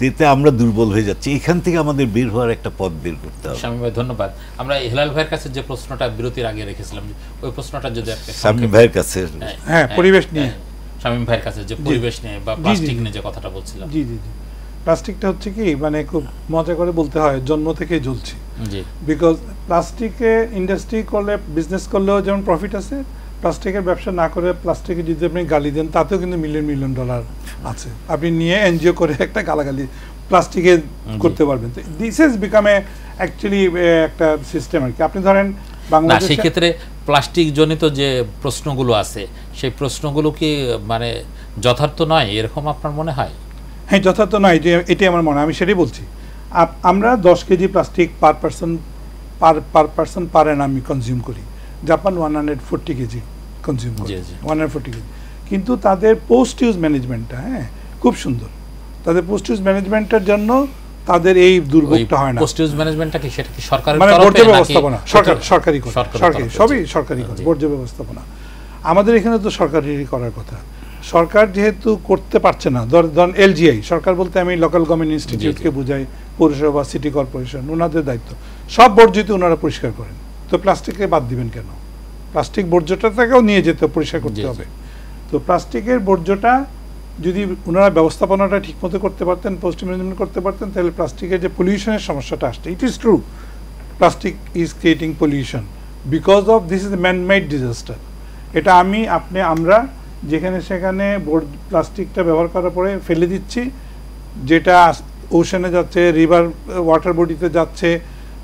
এতে আমরা দুর্বল হয়ে যাচ্ছি। এখান থেকে আমাদের বের হওয়ার একটা পথ বের করতে হবে। শামীম ভাই ধন্যবাদ। আমরা হেলাল ভাইয়ের কাছে যে প্রশ্নটা বিরতির আগে রেখেছিলাম, ওই প্রশ্নটা যদি শামীম ভাইয়ের কাছে, হ্যাঁ, পরিবেশ নিয়ে, শামীম ভাইয়ের কাছে যে পরিবেশ নিয়ে বা প্লাস্টিক নিয়ে যে কথাটা বলছিলাম। জি জি জি, প্লাস্টিকটা হচ্ছে কি, মানে খুব মজা করে বলতে হয়, জন্ম থেকেই জ্বলছি। জি, বিকজ প্লাস্টিকে ইন্ডাস্ট্রি করলে, বিজনেস করলেও যেমন প্রফিট আছে, প্লাস্টিকের ব্যবসা না করে প্লাস্টিকে যদি আপনি গালি দেন, তাতেও কিন্তু মিলিয়ন ডলার আছে। আপনি নিয়ে এনজিও করে একটা গালাগালি প্লাস্টিকে করতে পারবেন। তো this is become a actually একটা সিস্টেম আর কি। আপনি ধরেন বাংলাদেশে, সেই ক্ষেত্রে প্লাস্টিক জনিত যে প্রশ্নগুলো আছে, সেই প্রশ্নগুলো কি মানে যথার্থ নয়, এরকম আপনার মনে হয়? হ্যাঁ, যথার্থ নয়, এটাই আমার মনে হয়। আমি সেটাই বলছি। আমরা 10 কেজি প্লাস্টিক পার পারসন পার আমি কনজিউম করি। জাপান 140 কেজি কনজিউম করে, 140 কেজি। কিন্তু তাদের পোস্ট ইউজ ম্যানেজমেন্টটা, হ্যাঁ, খুব সুন্দর। তাদের পোস্ট ইউজ ম্যানেজমেন্টের জন্য তাদের এই দুর্ভোগটা হয় না। পোস্ট ইউজ ম্যানেজমেন্টটা কি, সেটা কি সরকারের মানে তরফে বর্জ্য নাকি ব্যবস্থাপনা? সরকারি করে, সবই সরকারি করে, বর্জ্য ব্যবস্থাপনা। আমাদের এখানে তো সরকারেরই করার কথা। সরকার যেহেতু করতে পারছে না, ধরেন এলজিআই, সরকার বলতে আমি লোকাল গভর্নমেন্ট ইনস্টিটিউটকে বুঝাই, পৌরসভা, সিটি কর্পোরেশন, ওনাদের দায়িত্ব। সব বর্জ্য ওনারা পরিষ্কার করেন, তো প্লাস্টিককে বাদ দিবেন কেন? প্লাস্টিক বর্জ্যটাকেও নিয়ে যেতে, পরিষ্কার করতে হবে। তো প্লাস্টিকের বর্জ্যটা যদি ওনারা ব্যবস্থাপনাটা ঠিকমতো করতে পারতেন, পোস্ট ম্যানেজমেন্ট করতে পারতেন, তাহলে প্লাস্টিকের যে পলিউশনের সমস্যাটা আসছে, it is true, plastic is creating pollution because of this is man made disaster. এটা আমরা যেখানে সেখানে প্লাস্টিকটা ব্যবহার করার পরে ফেলে দিচ্ছি, যেটা ওশানে যাচ্ছে, রিভার ওয়াটার বডিতে যাচ্ছে,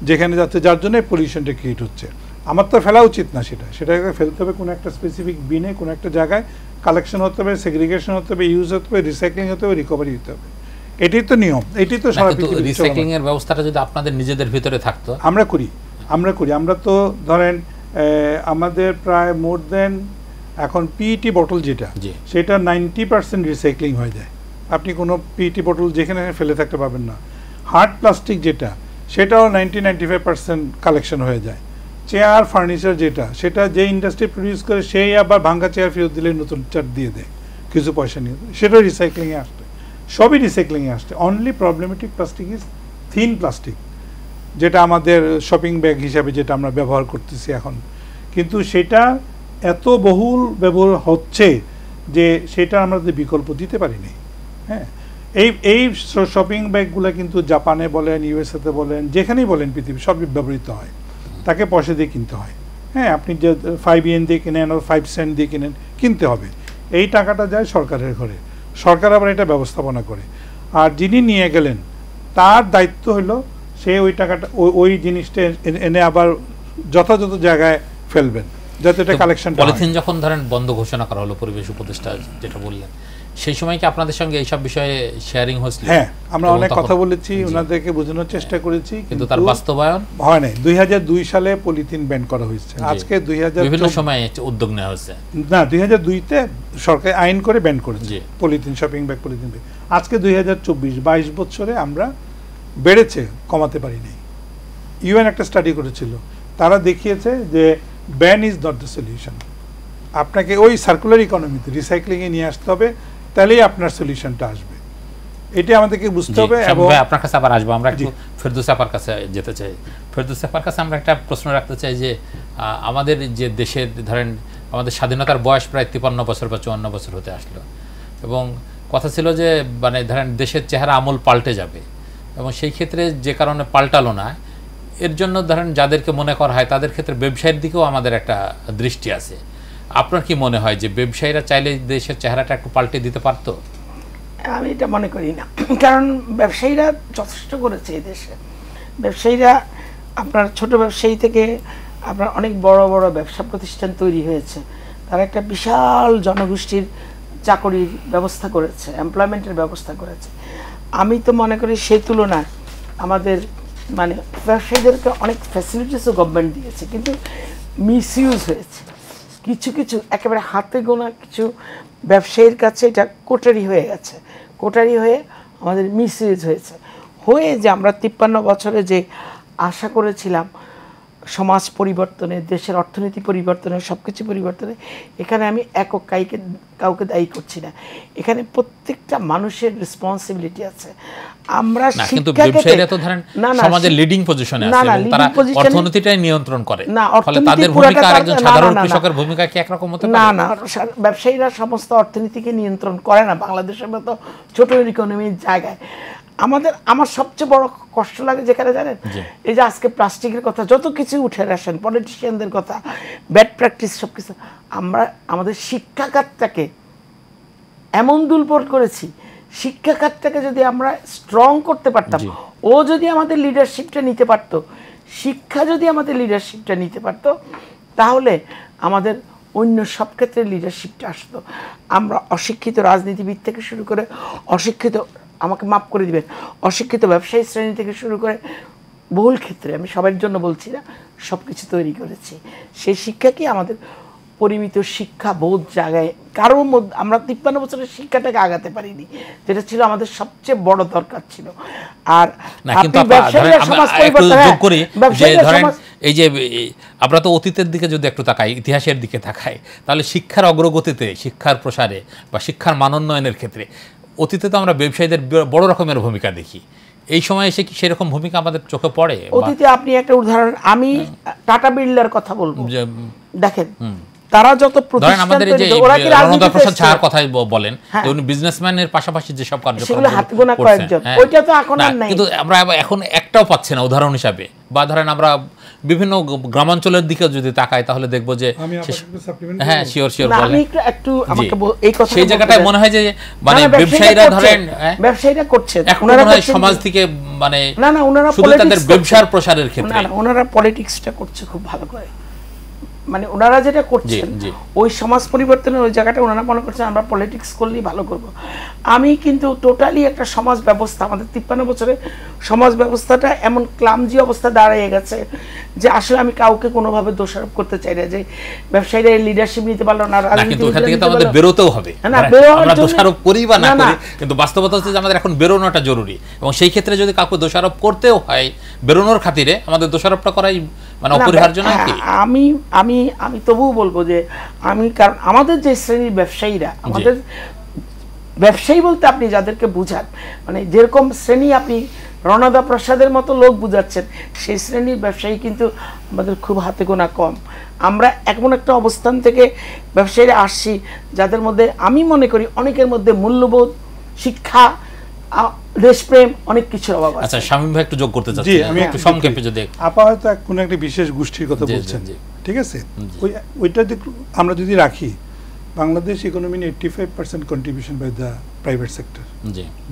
যেখানে যাচ্ছে, যার জন্য পলিউশনটা ক্রিয়েট হচ্ছে। আমার তো ফেলা উচিত না, সেটাকে ফেলতে হবে কোনো একটা স্পেসিফিক বিনে, কোনো একটা জায়গায় কালেকশন হতে হবে, সেগ্রিগেশন হতে হবে, ইউজ হতে হবে, রিসাইক্লিং হতে হবে, রিকভারি হতে হবে। এটাই তো নিয়ম, এটাই তো সারা পৃথিবীর। রিসাইক্লিং এর ব্যবস্থাটা যদি আপনাদের নিজেদের ভিতরে থাকতো। আমরা করি। আমরা তো ধরেন আমাদের প্রায় মোর দেন এখন পিইটি বটল যেটা, সেটা 90% রিসাইক্লিং হয়ে যায়। আপনি কোনো পিইটি বটল যেখানে ফেলে থাকতে পারবেন না। হার্ড প্লাস্টিক যেটা, সেটাও 90-95% কালেকশন হয়ে যায়। চেয়ার, ফার্নিচার যেটা, সেটা যে ইন্ডাস্ট্রি প্রডিউস করে, সেই আবার ভাঙ্গা চেয়ার ফেরত দিলে নতুন চেয়ার দিয়ে দেয় কিছু পয়সা নিয়ে, সেটাও রিসাইক্লিংয়ে আসছে। সবই রিসাইক্লিংয়ে আসছে। Only problematic plastic is thin plastic, যেটা আমাদের শপিং ব্যাগ হিসাবে যেটা আমরা ব্যবহার করতেছি এখন। কিন্তু সেটা এত বহুল ব্যবহার হচ্ছে যে সেটা আমাদের বিকল্প দিতে পারিনি। হ্যাঁ, এই শপিং ব্যাগগুলো কিন্তু জাপানে বলেন, ইউএসএতে বলেন, যেখানেই বলেন পৃথিবী, সবই ব্যবহৃত হয়। তাকে পয়সা দিয়ে কিনতে হয়। হ্যাঁ, আপনি যে 5 ইয়েন দিয়ে কিনেন, আর 5 সেন্ট দিয়ে কিনেন, কিনতে হবে। এই টাকাটা যায় সরকারের ঘরে, সরকার আবার এটা ব্যবস্থাপনা করে। আর যিনি নিয়ে গেলেন, তার দায়িত্ব হলো সে ওই টাকাটা, ওই জিনিসটা এনে আবার যথাযথ জায়গায় ফেলবেন, যাতে এটা কালেকশন। পলিথিন যখন ধরেন বন্ধ ঘোষণা করা হলো, পরিবেশ উপদেষ্টা যেটা বললেন, সেই সময় কি আপনাদের সঙ্গে এইসব বিষয়ে শেয়ারিং হয়েছিল? হ্যাঁ, আমরা অনেক কথা বলেছি, ওনাদেরকে বোঝানোর চেষ্টা করেছি, কিন্তু তার বাস্তবায়ন হয় নাই। 2002 সালে পলিথিন ব্যান করা হয়েছে। আজকে 2000 বিভিন্ন সময় উদ্যোগ নেওয়া হয়েছে না, 2002-তে সরকার আইন করে ব্যান করেছে polythene, shopping bag, polythene bag. আজকে 2024, 22 বছরে আমরা বেড়েছে, কমাতে পারি নাই। ইউএন একটা স্টাডি করেছিল, তারা দেখিয়েছে যে ban is not the solution. আপনাকে ওই সার্কুলার ইকোনমিতে, রিসাইক্লিংয়ে নিয়ে আসতে হবে, তাহলেই আপনার সলিউশনটা আসবে। এটা আমাদেরকে বুঝতে হবে। এবং আপনার কাছে আবার আসবো, আমরা একটু ফেরদৌস আপার কাছে যেতে চাই। ফেরদৌস আপার কাছে আমরা একটা প্রশ্ন রাখতে চাই যে আমাদের যে দেশের ধরেন আমাদের স্বাধীনতার বয়স প্রায় 53 বছর বা 54 বছর হতে আসলো, এবং কথা ছিল যে মানে ধরেন দেশের চেহারা আমূল পাল্টে যাবে, এবং সেই ক্ষেত্রে যে কারণে পাল্টালো না, এর জন্য ধরেন যাদেরকে মনে করা হয় তাদের ক্ষেত্রে ব্যবসায়ের দিকেও আমাদের একটা দৃষ্টি আছে। আপনার কি মনে হয় যে ব্যবসায়ীরা চাইলে দেশের চেহারাটা একটু পাল্টে দিতে পারতো? আমি এটা মনে করি না, কারণ ব্যবসায়ীরা যথেষ্ট করেছে এই দেশে। ব্যবসায়ীরা আপনার ছোট ব্যবসায়ী থেকে আপনার অনেক বড় বড় ব্যবসা প্রতিষ্ঠান তৈরি হয়েছে, তারা একটা বিশাল জনগোষ্ঠীর চাকরির ব্যবস্থা করেছে, এমপ্লয়মেন্টের ব্যবস্থা করেছে। আমি তো মনে করি সেই তুলনায় আমাদের মানে ব্যবসায়ীদেরকে অনেক ফ্যাসিলিটিসও গভর্নমেন্ট দিয়েছে, কিন্তু মিসইউজ হয়েছে। কিছু কিছু একেবারে হাতে গোনা কিছু ব্যবসায়ীর কাছে এটা কোটারি হয়ে গেছে, কোটারি হয়ে আমাদের মিসইউজ হয়েছে, হয়ে যে আমরা 53 বছরে যে আশা করেছিলাম সমাজ পরিবর্তনে, দেশের অর্থনীতি পরিবর্তনে, সব কিছু পরিবর্তনে, এখানে আমি একক কাউকে দায়ী করছি না, এখানে প্রত্যেকটা মানুষের রেসপন্সিবিলিটি আছে। আমরা কিন্তু ব্যবসায়ীরা তো ধরেন সমাজের লিডিং পজিশনে আছে এবং তারা অর্থনীতিটাই নিয়ন্ত্রণ করে, ফলে তাদের ভূমিকা আর একজন সাধারণ কৃষকের ভূমিকা কি একরকম হতে পারে? না না, ব্যবসায়ীরা সমস্ত অর্থনীতিকে নিয়ন্ত্রণ করে না বাংলাদেশের মতো ছোট ইকোনমির জায়গায়। আমার সবচেয়ে বড় কষ্ট লাগে যেখানে জানেন, এই যে আজকে প্লাস্টিকের কথা যত কিছু উঠে আসেন, পলিটিশিয়ানদের কথা, ব্যাড প্র্যাকটিস, সব কিছু আমরা আমাদের শিক্ষা খাতটাকে এমন দুর্বল করেছি। শিক্ষা খাতটাকে যদি আমরা স্ট্রং করতে পারতাম, ও যদি আমাদের লিডারশিপটা নিতে পারতো, শিক্ষা যদি আমাদের লিডারশিপটা নিতে পারতো, তাহলে আমাদের অন্য সব ক্ষেত্রে লিডারশিপটা আসতো। আমরা অশিক্ষিত রাজনীতিবিদ থেকে শুরু করে অশিক্ষিত, আমাকে মাফ করে দিবেন, অশিক্ষিত ব্যবসায়ী শ্রেণী থেকে শুরু করে বহুল ক্ষেত্রে, আমি সবার জন্য বলছি না, সব কিছু তৈরি করেছি। সেই শিক্ষা কি আমাদের পরিমিত শিক্ষা বোধ জায়গায় কারোর মধ্যে আমরা 53 বছরের শিক্ষাটাকে আগাতে পারিনি, যেটা ছিল আমাদের সবচেয়ে বড় দরকার ছিল। আর এই যে আমরা তো অতীতের দিকে যদি একটু তাকাই, ইতিহাসের দিকে তাকাই, তাহলে শিক্ষার অগ্রগতিতে, শিক্ষার প্রসারে বা শিক্ষার মানোন্নয়নের ক্ষেত্রে অতীতে তো আমরা ব্যবসায়ীদের বড় রকমের ভূমিকা দেখি। এই সময় এসে কি সেরকম ভূমিকা আমাদের চোখে পড়ে? অতীতে আপনি একটা উদাহরণ, আমি টাটা বিড়লার কথা বলবো। দেখেন তারা যত প্রতিষ্ঠান আমাদের এই যে রণদা প্রসাদ ছায়ার কথাই বলেন, উনি বিজনেসম্যানের পাশাপাশি যে সব কার্যক্রম সেগুলো হাতে গোনা কয়েকজন, ওইটা তো এখন আর নাই। কিন্তু আমরা এখন একটাও পাচ্ছি না উদাহরণ হিসাবে। বা ধরেন আমরা বিভিন্ন গ্রামাঞ্চলের দিকে যদি তাকাই তাহলে দেখবো যে হ্যাঁ শিওর আমি একটু আমাকে এই কথা সেই জায়গাটায় মনে হয় যে মানে ব্যবসায়ীরা ধরেন ব্যবসায়ীরা করছে, ওনারা সমাজ থেকে মানে না না ওনারা শুধু তাদের ব্যবসার প্রসারের ক্ষেত্রে না, ওনারা পলিটিক্সটা করছে খুব ভালো করে। মানে ওনারা যেটা করছেন ওই সমাজ পরিবর্তনের ওই জায়গাটা ওনারা মনে করছেন আমরা পলিটিক্স করলেই ভালো করব। আমি কিন্তু টোটালি একটা সমাজ ব্যবস্থা, আমাদের 53 বছরে সমাজ ব্যবস্থাটা এমন ক্লামজি অবস্থা দাঁড়িয়ে গেছে যে আসলে আমি কাউকে কোনোভাবে দোষারোপ করতে চাই না যে ব্যবসায়ীরা লিডারশিপ নিতে পারলো না, কিন্তু ওখান থেকে তো আমাদের বেরোতেও হবে। আমরা দোষারোপ করি বা না করি, কিন্তু বাস্তবতা হচ্ছে যে আমাদের এখন বেরোনোটা জরুরি, এবং সেই ক্ষেত্রে যদি কাউকে দোষারোপ করতেও হয় বেরোনোর খাতিরে আমাদের দোষারোপটা করাই মানে অপরিহার্য না কি? আমি তবুও বলবো যে কারণ আমাদের যে শ্রেণীর ব্যবসায়ীরা, আমাদের ব্যবসায়ী বলতে আপনি যাদেরকে বুঝান, মানে যেরকম শ্রেণী আপনি রণদা প্রসাদের মতো লোক বুঝাচ্ছেন, সেই শ্রেণীর ব্যবসায়ী কিন্তু আমাদের খুব হাতে গোনা কম। আমরা এমন একটা অবস্থান থেকে ব্যবসায়ীরা আসছি যাদের মধ্যে আমি মনে করি অনেকের মধ্যে মূল্যবোধ, শিক্ষা, দেশপ্রেম, অনেক কিছু অভাব আছে। আচ্ছা শামীম ভাই একটু যোগ করতে চাচ্ছি, আমি একটু সংক্ষেপে যদি আপা হয়তো কোনো একটা বিশেষ গোষ্ঠীর কথা বলছেন, ঠিক আছে, ওইটা আমরা যদি রাখি, Bangladesh economy 85% contribution by the private sector,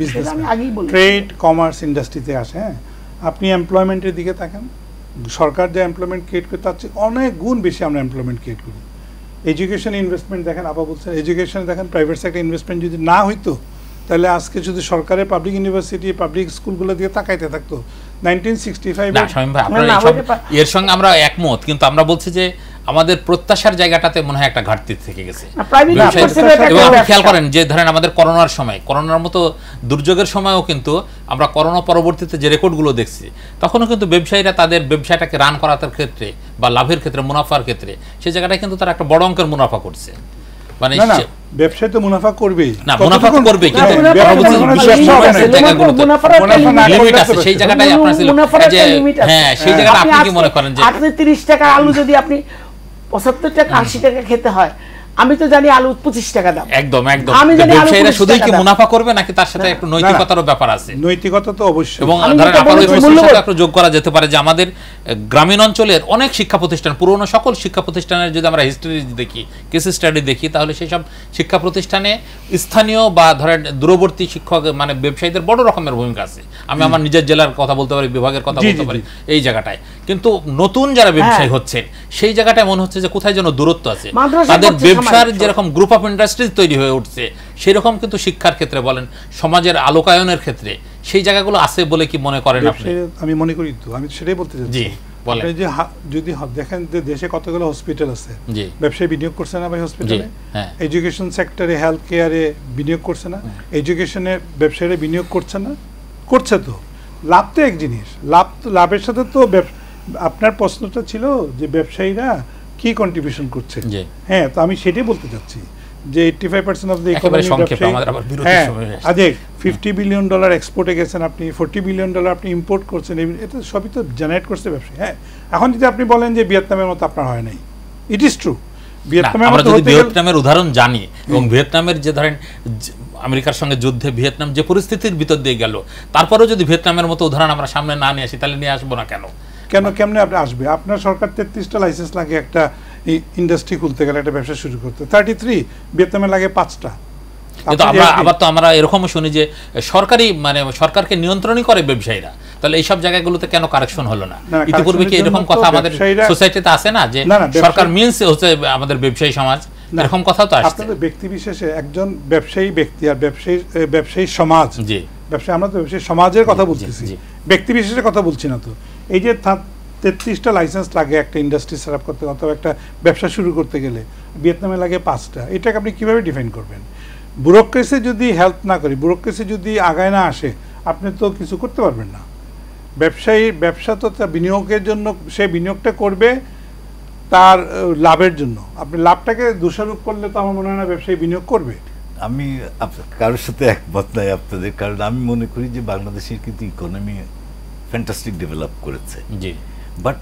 business, trade, commerce, ইন্ডাস্ট্রিতে আসে। হ্যাঁ, আপনি এমপ্লয়মেন্টের দিকে তাকান, সরকার যে এমপ্লয়মেন্ট ক্রিয়েট করে তার চেয়ে অনেক গুণ বেশি আমরা এমপ্লয়মেন্ট ক্রিয়েট করি। এডুকেশন ইনভেস্টমেন্ট দেখেন, আপা বলছেন এডুকেশনে দেখেন প্রাইভেট সেক্টর ইনভেস্টমেন্ট যদি না হইতো তাহলে আজকে যদি সরকারের পাবলিক ইউনিভার্সিটি, পাবলিক স্কুলগুলো দিয়ে তাকাইতে থাকতো 1965 এর সঙ্গে আমরা একমত, কিন্তু আমরা বলছি যে আমাদের প্রত্যাশার জায়গাটাতে মনে হয় একটা ঘাটতি থেকে গেছে। এবং আপনি খেয়াল করেন যে ধরেন আমাদের করোনার সময়, করোনার মতো দুর্যোগের সময়ও কিন্তু আমরা করোনা পরবর্তীতে যে রেকর্ডগুলো দেখছি, তখনও কিন্তু ব্যবসায়ীরা তাদের ব্যবসাটাকে রান করার ক্ষেত্রে বা লাভের ক্ষেত্রে, মুনাফার ক্ষেত্রে সেই জায়গাটায় কিন্তু তারা একটা বড় অঙ্কের মুনাফা করছে। মানে ব্যবসায় তো মুনাফা করবেই, না মুনাফা তো করবেই, কিন্তু লিমিট আছে সেই জায়গাটায় আপনার ছিল যে হ্যাঁ সেই জায়গাটা আপনি কি মনে করেন যে আপনি 30 টাকা আলু যদি আপনি 75 টাকা 80 টাকা খেতে হয়, আমি তো জানি আলু 25 টাকা দাম। একদম একদম। আমি জানি ব্যবসায়ীরা শুধুই কি মুনাফা করবে নাকি তার সাথে একটু নৈতিকতারও ব্যাপার আছে? নৈতিকতা তো অবশ্যই। এবং ধরেন আপনাদের প্রশ্নের সাথে একটু যোগ করা যেতে পারে যে আমাদের গ্রামীণ অঞ্চলের অনেক শিক্ষা প্রতিষ্ঠান, পুরনো সকল শিক্ষা প্রতিষ্ঠানের যদি আমরা হিস্ট্রি দেখি, কেস স্টাডি দেখি, তাহলে সেই সব শিক্ষা প্রতিষ্ঠানে স্থানীয় বা ধরেন দূরবর্তী শিক্ষক মানে ব্যবসায়ীদের বড় রকমের ভূমিকা আছে। আমি আমার নিজের জেলার কথা বলতে পারি, বিভাগের কথা বলতে পারি এই জায়গাটায়। কিন্তু নতুন যারা ব্যবসায়ী হচ্ছেন সেই জায়গাটায় মনে হচ্ছে যে কোথায় যেন দূরত্ব আছে। তাদের ব্যবসার যেরকম গ্রুপ অফ ইন্ডাস্ট্রিজ তৈরি হয়ে উঠছে, সেরকম কিন্তু শিক্ষার ক্ষেত্রে বলেন, সমাজের আলোকায়নের ক্ষেত্রে সেই জায়গাগুলো আছে বলে কি মনে করেন আপনি? আমি মনে করি তো, আমি সেটাই বলতে চাচ্ছি। জি বলেন। যে যদি দেখেন যে দেশে কতগুলো হসপিটাল আছে, ব্যবসায় বিনিয়োগ করছে না ভাই? হসপিটালে, এডুকেশন সেক্টরে, হেলথ কেয়ারে বিনিয়োগ করছে না? এডুকেশনে ব্যবসায়ীরা বিনিয়োগ করছে না? করছে তো। লাভ তো এক জিনিস, লাভের সাথে তো আপনার প্রশ্নটা ছিল যে ব্যবসায়ীরা কি কন্ট্রিবিউশন করছে। হ্যাঁ, তো আমি সেটাই বলতে চাচ্ছি যে 85% অফ দ্য ইকোনমি আজকে $50 বিলিয়ন এক্সপোর্টে গেছেন আপনি, $40 বিলিয়ন আপনি ইম্পোর্ট করছেন, এটা সবই তো জেনারেট করছে ব্যবসায়ী। হ্যাঁ, এখন যদি আপনি বলেন যে ভিয়েতনামের মতো আপনার হয় নাই, ইট ইজ ট্রু। ভিয়েতনামের উদাহরণ জানি, এবং ভিয়েতনামের যে ধরেন আমেরিকার সঙ্গে যুদ্ধে ভিয়েতনাম যে পরিস্থিতির ভিতর দিয়ে গেল, তারপরেও যদি ভিয়েতনামের মতো উদাহরণ আমরা সামনে না নিয়ে আসি, তাহলে নিয়ে আসবো না কেন? কেমনে আপনি আসবে? আপনার সরকার 33টা লাইসেন্স লাগে একটা ইন্ডাস্ট্রি খুলতে গেলে, একটা ব্যবসা শুরু করতে। 33, ভিয়েতনামে লাগে 5টা। কিন্তু আমরা এরকমও শুনি যে সরকারি মানে সরকারকে নিয়ন্ত্রণই করে ব্যবসায়ীরা, তাহলে এইসব জায়গাগুলোতে কেন কারেকশন হলো না? ইতিপূর্বে কি এরকম কথা আমাদের সোসাইটিতে আছে না যে সরকার মিন্স হচ্ছে আমাদের ব্যবসায়ী সমাজ, এরকম কথা তো আসছে। আপনাদের ব্যক্তি বিশেষে একজন ব্যবসায়ী ব্যক্তি আর ব্যবসায়ী সমাজ, ব্যবসায়ী, আমরা তো ব্যবসায়ী সমাজের কথা বলতেছি, ব্যক্তি বিশেষের কথা বলছি না। তো এই যে 33টা লাইসেন্স লাগে একটা ইন্ডাস্ট্রি সেট আপ করতে অথবা একটা ব্যবসা শুরু করতে গেলে, ভিয়েতনামে লাগে 5টা। এটাকে আপনি কিভাবে ডিফাইন করবেন? ব্যুরোক্রেসি যদি হেল্প না করি, ব্যুরোক্রেসি যদি আগায় না আসে, আপনি তো কিছু করতে পারবেন না। ব্যবসা তো তার বিনিয়োগের জন্য, সে বিনিয়োগটা করবে তার লাভের জন্য। আপনি লাভটাকে দোষারোপ করলে তো আমার মনে হয় না ব্যবসায়ী বিনিয়োগ করবে। আমি কারোর সাথে একমত নাই আপনাদের, কারণ আমি মনে করি যে বাংলাদেশের কিন্তু ইকোনমি ফ্যান্টাস্টিক ডেভেলপ করেছে, জি, বাট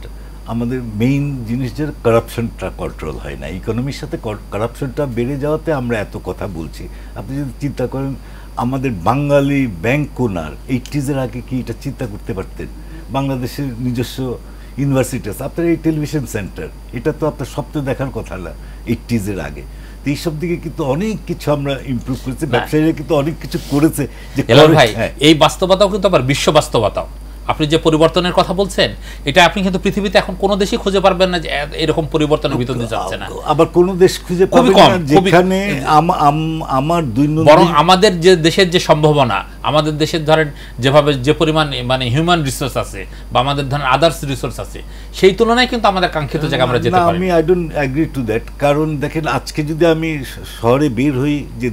আমাদের মেইন জিনিস যে কারাপশনটা কন্ট্রোল হয় না। ইকোনমির সাথে কারাপশনটা বেড়ে যাওয়াতে আমরা এত কথা বলছি। আপনি যদি চিন্তা করেন, আমাদের বাঙালি ব্যাংক ওনার 80s আগে কি এটা চিন্তা করতে পারতেন? বাংলাদেশের নিজস্ব ইউনিভার্সিটি আছে, আপনার এই টেলিভিশন সেন্টার, এটা তো আপনার স্বপ্নে দেখার কথা না 80s আগে। এইসব দিকে কিন্তু অনেক কিছু আমরা ইমপ্রুভ করেছি, ব্যবসায়ীরা কিন্তু অনেক কিছু করেছে। যে ভাই, এই বাস্তবতাও কিন্তু আবার বিশ্ব বাস্তবতাও। আপনি যে পরিবর্তনের কথা বলছেন, এটা আপনি কিন্তু পৃথিবীতে এখন কোনো দেশই খুঁজে পারবেন না যে এরকম পরিবর্তনের ভিতর দিয়ে যাচ্ছে না। আবার কোনো দেশ খুঁজে পাবেন না যেখানে আমার দৈনন্দিন, বরং আমাদের যে দেশের যে সম্ভাবনা, আমাদের দেশের ধরেন যেভাবে যে পরিমাণ মানে হিউম্যান রিসোর্স আছে বা আমাদের ধরেন আদার্স রিসোর্স আছে, সেই তুলনায় কিন্তু আমাদের কাঙ্ক্ষিত জায়গা আমরা যেতে পারি। আমি I don't agree to that. কারণ দেখেন, আজকে যদি আমি শহরে বের হই যে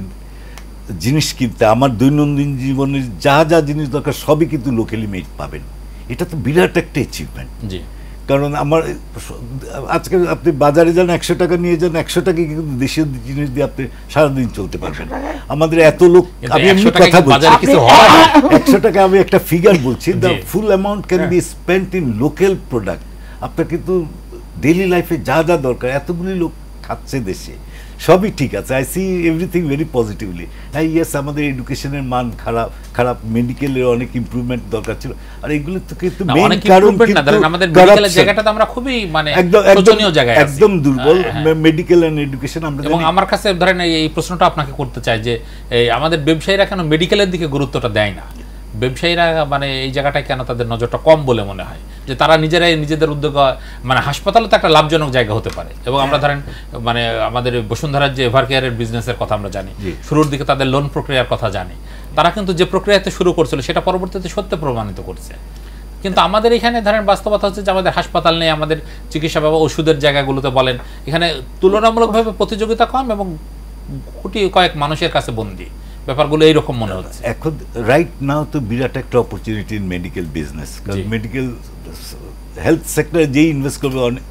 জিনিস কিনতে, আমার দৈনন্দিন জীবনের যা যা জিনিস দরকার সবই কিন্তু লোকালি মেড পাবেন। এটা তো বিরাট একটা অ্যাচিভমেন্ট। জি, কারণ আমার আজকে আপনি বাজারে যান, 100 টাকা নিয়ে যান, 100 টাকা কিন্তু দেশীয় জিনিস দিয়ে আপনি সারাদিন চলতে পারবেন। আমাদের এত লোক, আমি এমনি কথা বলছি, 100 টাকা আমি একটা ফিগার বলছি, the full amount can be spent in local product. আপনার কিন্তু ডেইলি লাইফে যা যা দরকার, এতগুলি লোক খাচ্ছে দেশে, সবই ঠিক আছে। I C everything very positively. হ্যাঁ, ইয়েস, আমাদের এডুকেশনের মান খারাপ, মেডিকেলের অনেক ইমপ্রুভমেন্ট দরকার ছিল, আর এগুলো তো কিন্তু মেইন কারণ আমাদের মেডিকেলের জায়গাটা আমরা খুবই মানে শোচনীয় জায়গায়, একদম দুর্বল মেডিকেল এন্ড এডুকেশন আমরা। এবং আমার কাছে ধরেন এই প্রশ্নটা আপনাকে করতে চাই যে আমাদের ব্যবসায়ীরা কেন মেডিকেলের দিকে গুরুত্বটা দেয় না? ব্যবসায়ীরা মানে এই জায়গাটায় কেন তাদের নজরটা কম বলে মনে হয়? যে তারা নিজেরাই নিজেদের উদ্যোগ, মানে হাসপাতালে তো একটা লাভজনক জায়গা হতে পারে। এবং আমরা ধরেন মানে আমাদের বসুন্ধরার যে এভার কেয়ারের বিজনেসের কথা আমরা জানি, শুরুর দিকে তাদের লোন প্রক্রিয়ার কথা জানি, তারা কিন্তু যে প্রক্রিয়াতে শুরু করছিল সেটা পরবর্তীতে সত্য প্রমাণিত করছে। কিন্তু আমাদের এখানে ধরেন বাস্তবতা হচ্ছে যে আমাদের হাসপাতাল নেই, আমাদের চিকিৎসা ব্যবস্থা, ওষুধের জায়গাগুলোতে বলেন, এখানে তুলনামূলকভাবে প্রতিযোগিতা কম এবং কোটি কয়েক মানুষের কাছে বন্দী। ব্যাপারগুলো এইরকম মনে হচ্ছে এখন। রাইট নাও তো বিরাট একটা অপরচুনিটি ইন মেডিকেল বিজনেস, কারণ মেডিকেল হেলথ সেক্টরে যেই ইনভেস্ট করবে অনেক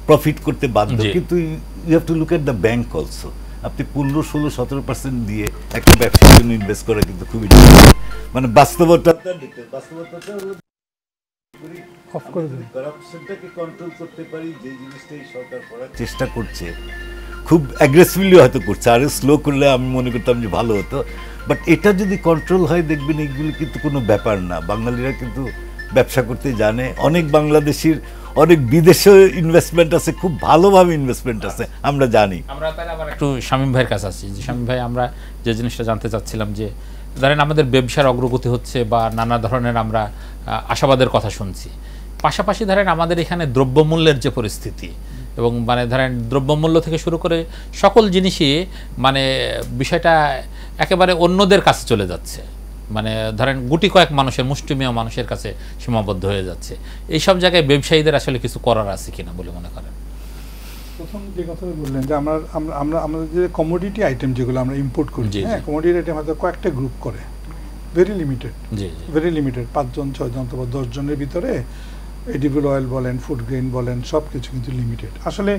প্রফিট করতে বাধ্য। কিন্তু you have to look at the bank also. আপনি 15, 16, 17% দিয়ে একটা ব্যবসার জন্য ইনভেস্ট করা কিন্তু খুবই, মানে বাস্তবতা অফ করে দেন। করাপশনটাকে কন্ট্রোল করতে পারি, যে জিনিসটাই সরকার করার চেষ্টা করছে, খুব অ্যাগ্রেসিভলি হয়তো করছে, আরও স্লো করলে আমি মনে করতাম যে ভালো হতো। বাট এটা যদি কন্ট্রোল হয় দেখবেন এগুলো কিন্তু কোনো ব্যাপার না। বাঙালিরা কিন্তু ব্যবসা করতে জানে, অনেক বাংলাদেশির অনেক বিদেশে ইনভেস্টমেন্ট আছে, খুব ভালোভাবে ইনভেস্টমেন্ট আছে, আমরা জানি। আমরা তাহলে আবার একটু শামীম ভাইয়ের কাছে আসছি। যে শামীম ভাই, আমরা যে জিনিসটা জানতে চাচ্ছিলাম যে ধরেন আমাদের ব্যবসার অগ্রগতি হচ্ছে বা নানা ধরনের আমরা আশাবাদের কথা শুনছি, পাশাপাশি ধরেন আমাদের এখানে দ্রব্যমূল্যের যে পরিস্থিতি এবং মানে ধরেন দ্রব্যমূল্য থেকে শুরু করে সকল জিনিসই মানে বিষয়টা একেবারে অন্যদের কাছে চলে যাচ্ছে, মানে ধরেন গুটি কয়েক মানুষের, মুষ্টিমেয় মানুষের কাছে সীমাবদ্ধ হয়ে যাচ্ছে। এইসব জায়গায় ব্যবসায়ীদের আসলে কিছু করার আছে কিনা বলে মনে করেন? প্রথম যে কথাটা বললেন যে আমাদের যে কমোডিটি আইটেম যেগুলো আমরা ইম্পোর্ট করি, হ্যাঁ, কমোডিটি আইটেম হয়তো কয়েকটা গ্রুপ করে, ভেরি লিমিটেড, ভেরি লিমিটেড, 5 জন 6 জন অথবা 10 জনের ভিতরে এডিবল অয়েল বলেন, ফুড গ্রেন বলেন, সব কিছু কিন্তু লিমিটেড। আসলে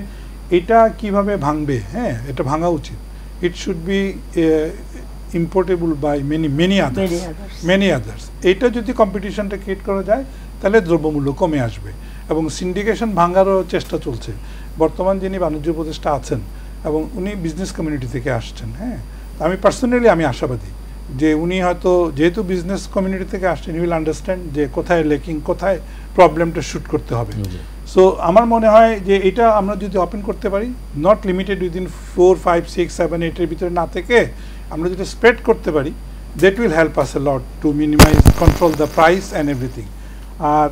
এটা কিভাবে ভাঙবে, হ্যাঁ, এটা ভাঙা উচিত। It should be importable by many others. এইটা যদি কম্পিটিশনটা ক্রিয়েট করা যায় তাহলে দ্রব্যমূল্য কমে আসবে এবং সিন্ডিকেশন ভাঙারও চেষ্টা চলছে। বর্তমান যিনি বাণিজ্য উপদেষ্টা আছেন এবং উনি বিজনেস কমিউনিটি থেকে আসছেন, হ্যাঁ, আমি পার্সোনালি আমি আশাবাদী যে উনি হয়তো যেহেতু বিজনেস কমিউনিটি থেকে আসছেন, উইল আন্ডারস্ট্যান্ড যে কোথায় লেকিং, কোথায় প্রবলেমটা শুট করতে হবে। সো আমার মনে হয় যে এটা আমরা যদি ওপেন করতে পারি, নট লিমিটেড উইদিন 4, 5, 6, 7, 8 এর ভিতরে না থেকে আমরা যদি স্প্রেড করতে পারি, that will help us a lot to minimize, control the price and everything. আর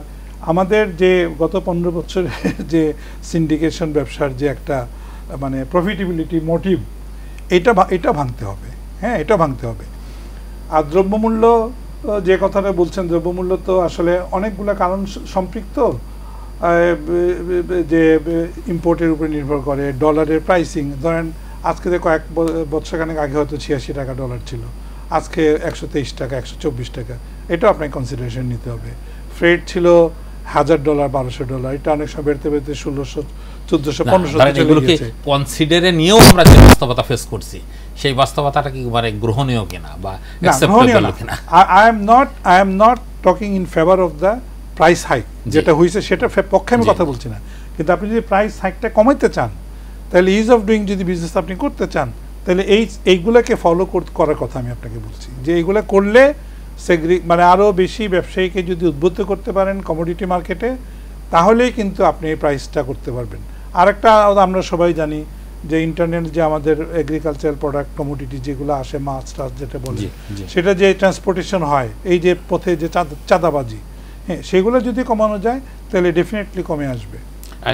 আমাদের যে গত 15 বছরের যে সিন্ডিকেশন ব্যবসার যে একটা মানে প্রফিটেবিলিটি মোটিভ, এটা ভাঙতে হবে, হ্যাঁ, এটা ভাঙতে হবে। আর দ্রব্যমূল্য যে কথাটা বলছেন, দ্রব্যমূল্য তো আসলে অনেকগুলো কারণ সম্পৃক্ত, যে ইম্পোর্টের উপরে নির্ভর করে, ডলারের প্রাইসিং, ধরেন আজকে কয়েক বছরখানেক আগে হয়তো 86 টাকা ডলার ছিল, আজকে 123 টাকা, 124 টাকা, এটা আপনাকে কনসিডারেশন নিতে হবে। ফ্রেট ছিল $1000, $1200, এটা অনেক সময় বেড়তে বেড়তে 1600, 1400, 1500 কনসিডারে নিয়েও আমরা যে বাস্তবতা ফেস করছি, সেই বাস্তবতাটা কি মানে গ্রহণীয় কিনা বা অ্যাকসেপ্টেবল কিনা? I am not talking in favor of the price hike, যেটা হইছে সেটা পক্ষে আমি কথা বলছি না, কিন্তু আপনি যদি প্রাইস হাইকটা কমাইতে চান, তাহলে ইজ অফ ডুইং যদি বিজনেস আপনি করতে চান, তাহলে এইগুলোকে ফলো করার কথা আমি আপনাকে বলছি, যে এইগুলো করলে মানে আরও বেশি ব্যবসায়ীকে যদি উদ্বুদ্ধ করতে পারেন কমোডিটি মার্কেটে, তাহলেই কিন্তু আপনি এই প্রাইসটা করতে পারবেন। আরেকটা আমরা সবাই জানি যে ইন্টারনেট যে আমাদের এগ্রিকালচারাল প্রোডাক্ট কমোডিটি যেগুলো আসে, মাছ টাছ যেটা বলে, সেটা যে ট্রান্সপোর্টেশন হয়, এই যে পথে যে চাঁদাবাজি, হ্যাঁ, সেগুলো যদি কমানো যায় তাহলে ডেফিনেটলি কমে আসবে।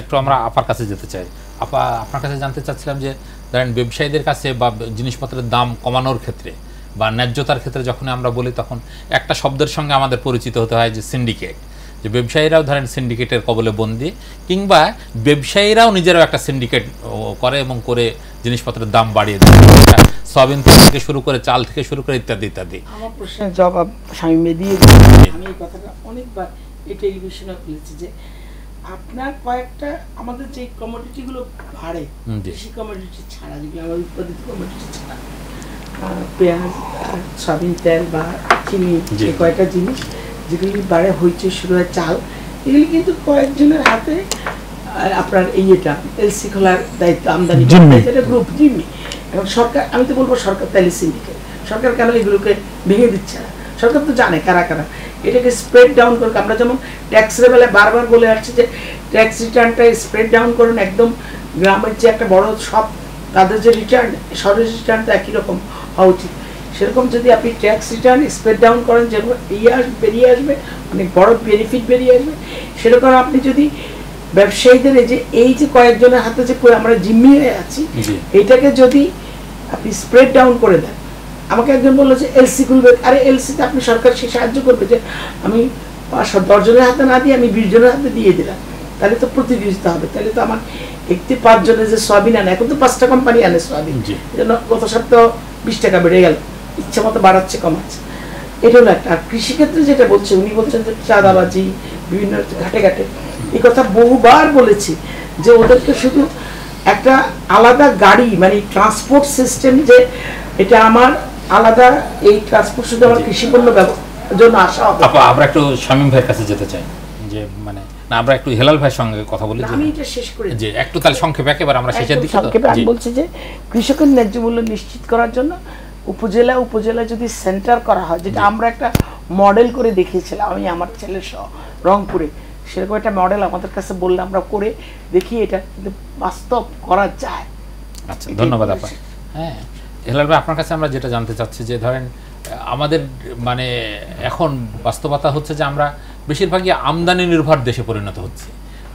একটু আমরা আপার কাছে যেতে চাই। আপা, আপনার কাছে জানতে চাচ্ছিলাম যে ধরেন ব্যবসায়ীদের কাছে বা জিনিসপত্রের দাম কমানোর ক্ষেত্রে বা ন্যায্যতার ক্ষেত্রে যখন আমরা বলি, তখন একটা শব্দের সঙ্গে আমাদের পরিচিত হতে হয় যে সিন্ডিকেট। যে ব্যবসায়ীরাও ধরেন সিন্ডিকেটের কবলে বন্দী, কিংবা ব্যবসায়ীরাও নিজেরাও একটা সিন্ডিকেট করে এবং করে জিনিসপত্রের দাম বাড়িয়ে দেয়, সয়াবিন থেকে শুরু করে চাল থেকে শুরু করে ইত্যাদি ইত্যাদি। আমার প্রশ্নের জবাব শামীম দিয়ে আমি এই কথাটা অনেকবার এই টেলিভিশনে বলেছি যে আপনার কয়েকটা আমাদের যে কমোডিটিগুলো বাড়ে, কৃষি কমোডিটি ছাড়া, যেগুলো আমার উৎপাদিত কমোডিটি ছাড়া, পেঁয়াজ, সয়াবিন তেল বা চিনি, যে কয়েকটা জিনিস যেগুলি বাড়ে, হইচই শুরু হয়, চাল, এগুলি কিন্তু কয়েকজনের হাতে আপনার এটা এলসি খোলার দায়িত্ব, আমদানি যেটা গ্রুপ জিম্মি। এবং সরকার, আমি তো বলবো সরকার তাইলে সিন্ডিকেট, সরকার কেন এগুলোকে ভেঙে দিচ্ছে না? সরকার তো জানে কারা কারা এটাকে স্প্রেড ডাউন করে। আমরা যেমন ট্যাক্সের বেলায় বারবার বলে আসছি যে ট্যাক্স রিটার্নটা স্প্রেড ডাউন করুন, একদম গ্রামের যে একটা বড় সব তাদের যে রিটার্ন, সরের রিটার্নটা একই রকম হওয়া উচিত। সেরকম যদি আপনি ট্যাক্স রিটার্ন স্প্রেড ডাউন করেন, যেগুলো বেরিয়ে আসবে, অনেক বড় বেনিফিট বেরিয়ে আসবে। সেরকম আপনি যদি ব্যবসায়ীদের এই যে কয়েকজনের হাতে যে আমরা জিম্মি হয়ে আছি, এইটাকে যদি আপনি স্প্রেড ডাউন করে দেন। আমাকে একজন বললো যে এলসি খুলবে, আরে এলসিতে আপনি সরকার সে সাহায্য করবে যে আমি 10 জনের হাতে না দিয়ে আমি 20 জনের হাতে দিয়ে দিলাম, তাহলে তো প্রতিযোগিতা হবে। তাহলে তো আমার 5 জনের যে সয়াবিন আনে, এখন তো 5টা কোম্পানি আনে সয়াবিন, গত সপ্তাহ 20 টাকা বেড়ে গেল, ইচ্ছা মতো বাড়াচ্ছে কমাচ্ছে, এটা হলো একটা। আর কৃষিক্ষেত্রে যেটা বলছে, উনি বলছেন যে চাঁদাবাজি বিভিন্ন ঘাটে ঘাটে, এই কথা বহুবার বলেছি যে ওদেরকে শুধু একটা আলাদা গাড়ি, মানে ট্রান্সপোর্ট সিস্টেম, যে এটা আমার আলাদা, এই ট্রান্সপোর্ট শুধু আমার কৃষি পণ্য জন্য আসা হবে। আমরা একটু শামীম ভাইয়ের কাছে যেতে চাই। যে মানে না আমরা একটু হেলাল ভাইয়ের সঙ্গে কথা বলি আমি এটা শেষ করে যে একটু তাহলে সংক্ষেপে একেবারে আমরা শেষের দিকে সংক্ষেপে আমি বলছি যে কৃষকের ন্যায্য মূল্য নিশ্চিত করার জন্য উপজেলা যদি সেন্টার করা হয়, যেটা আমরা একটা মডেল করে দেখিয়েছিলাম আমি আমার ছেলের সহ রংপুরে, সেরকম একটা মডেল আমাদের কাছে বললে আমরা করে দেখি এটা কিন্তু বাস্তব করা যায়। আচ্ছা, ধন্যবাদ আপা। হ্যাঁ হেলাল ভাই, আপনার কাছে আমরা যেটা জানতে চাচ্ছি যে ধরেন আমাদের মানে এখন বাস্তবতা হচ্ছে যে আমরা বেশিরভাগই আমদানি নির্ভর দেশে পরিণত হচ্ছে।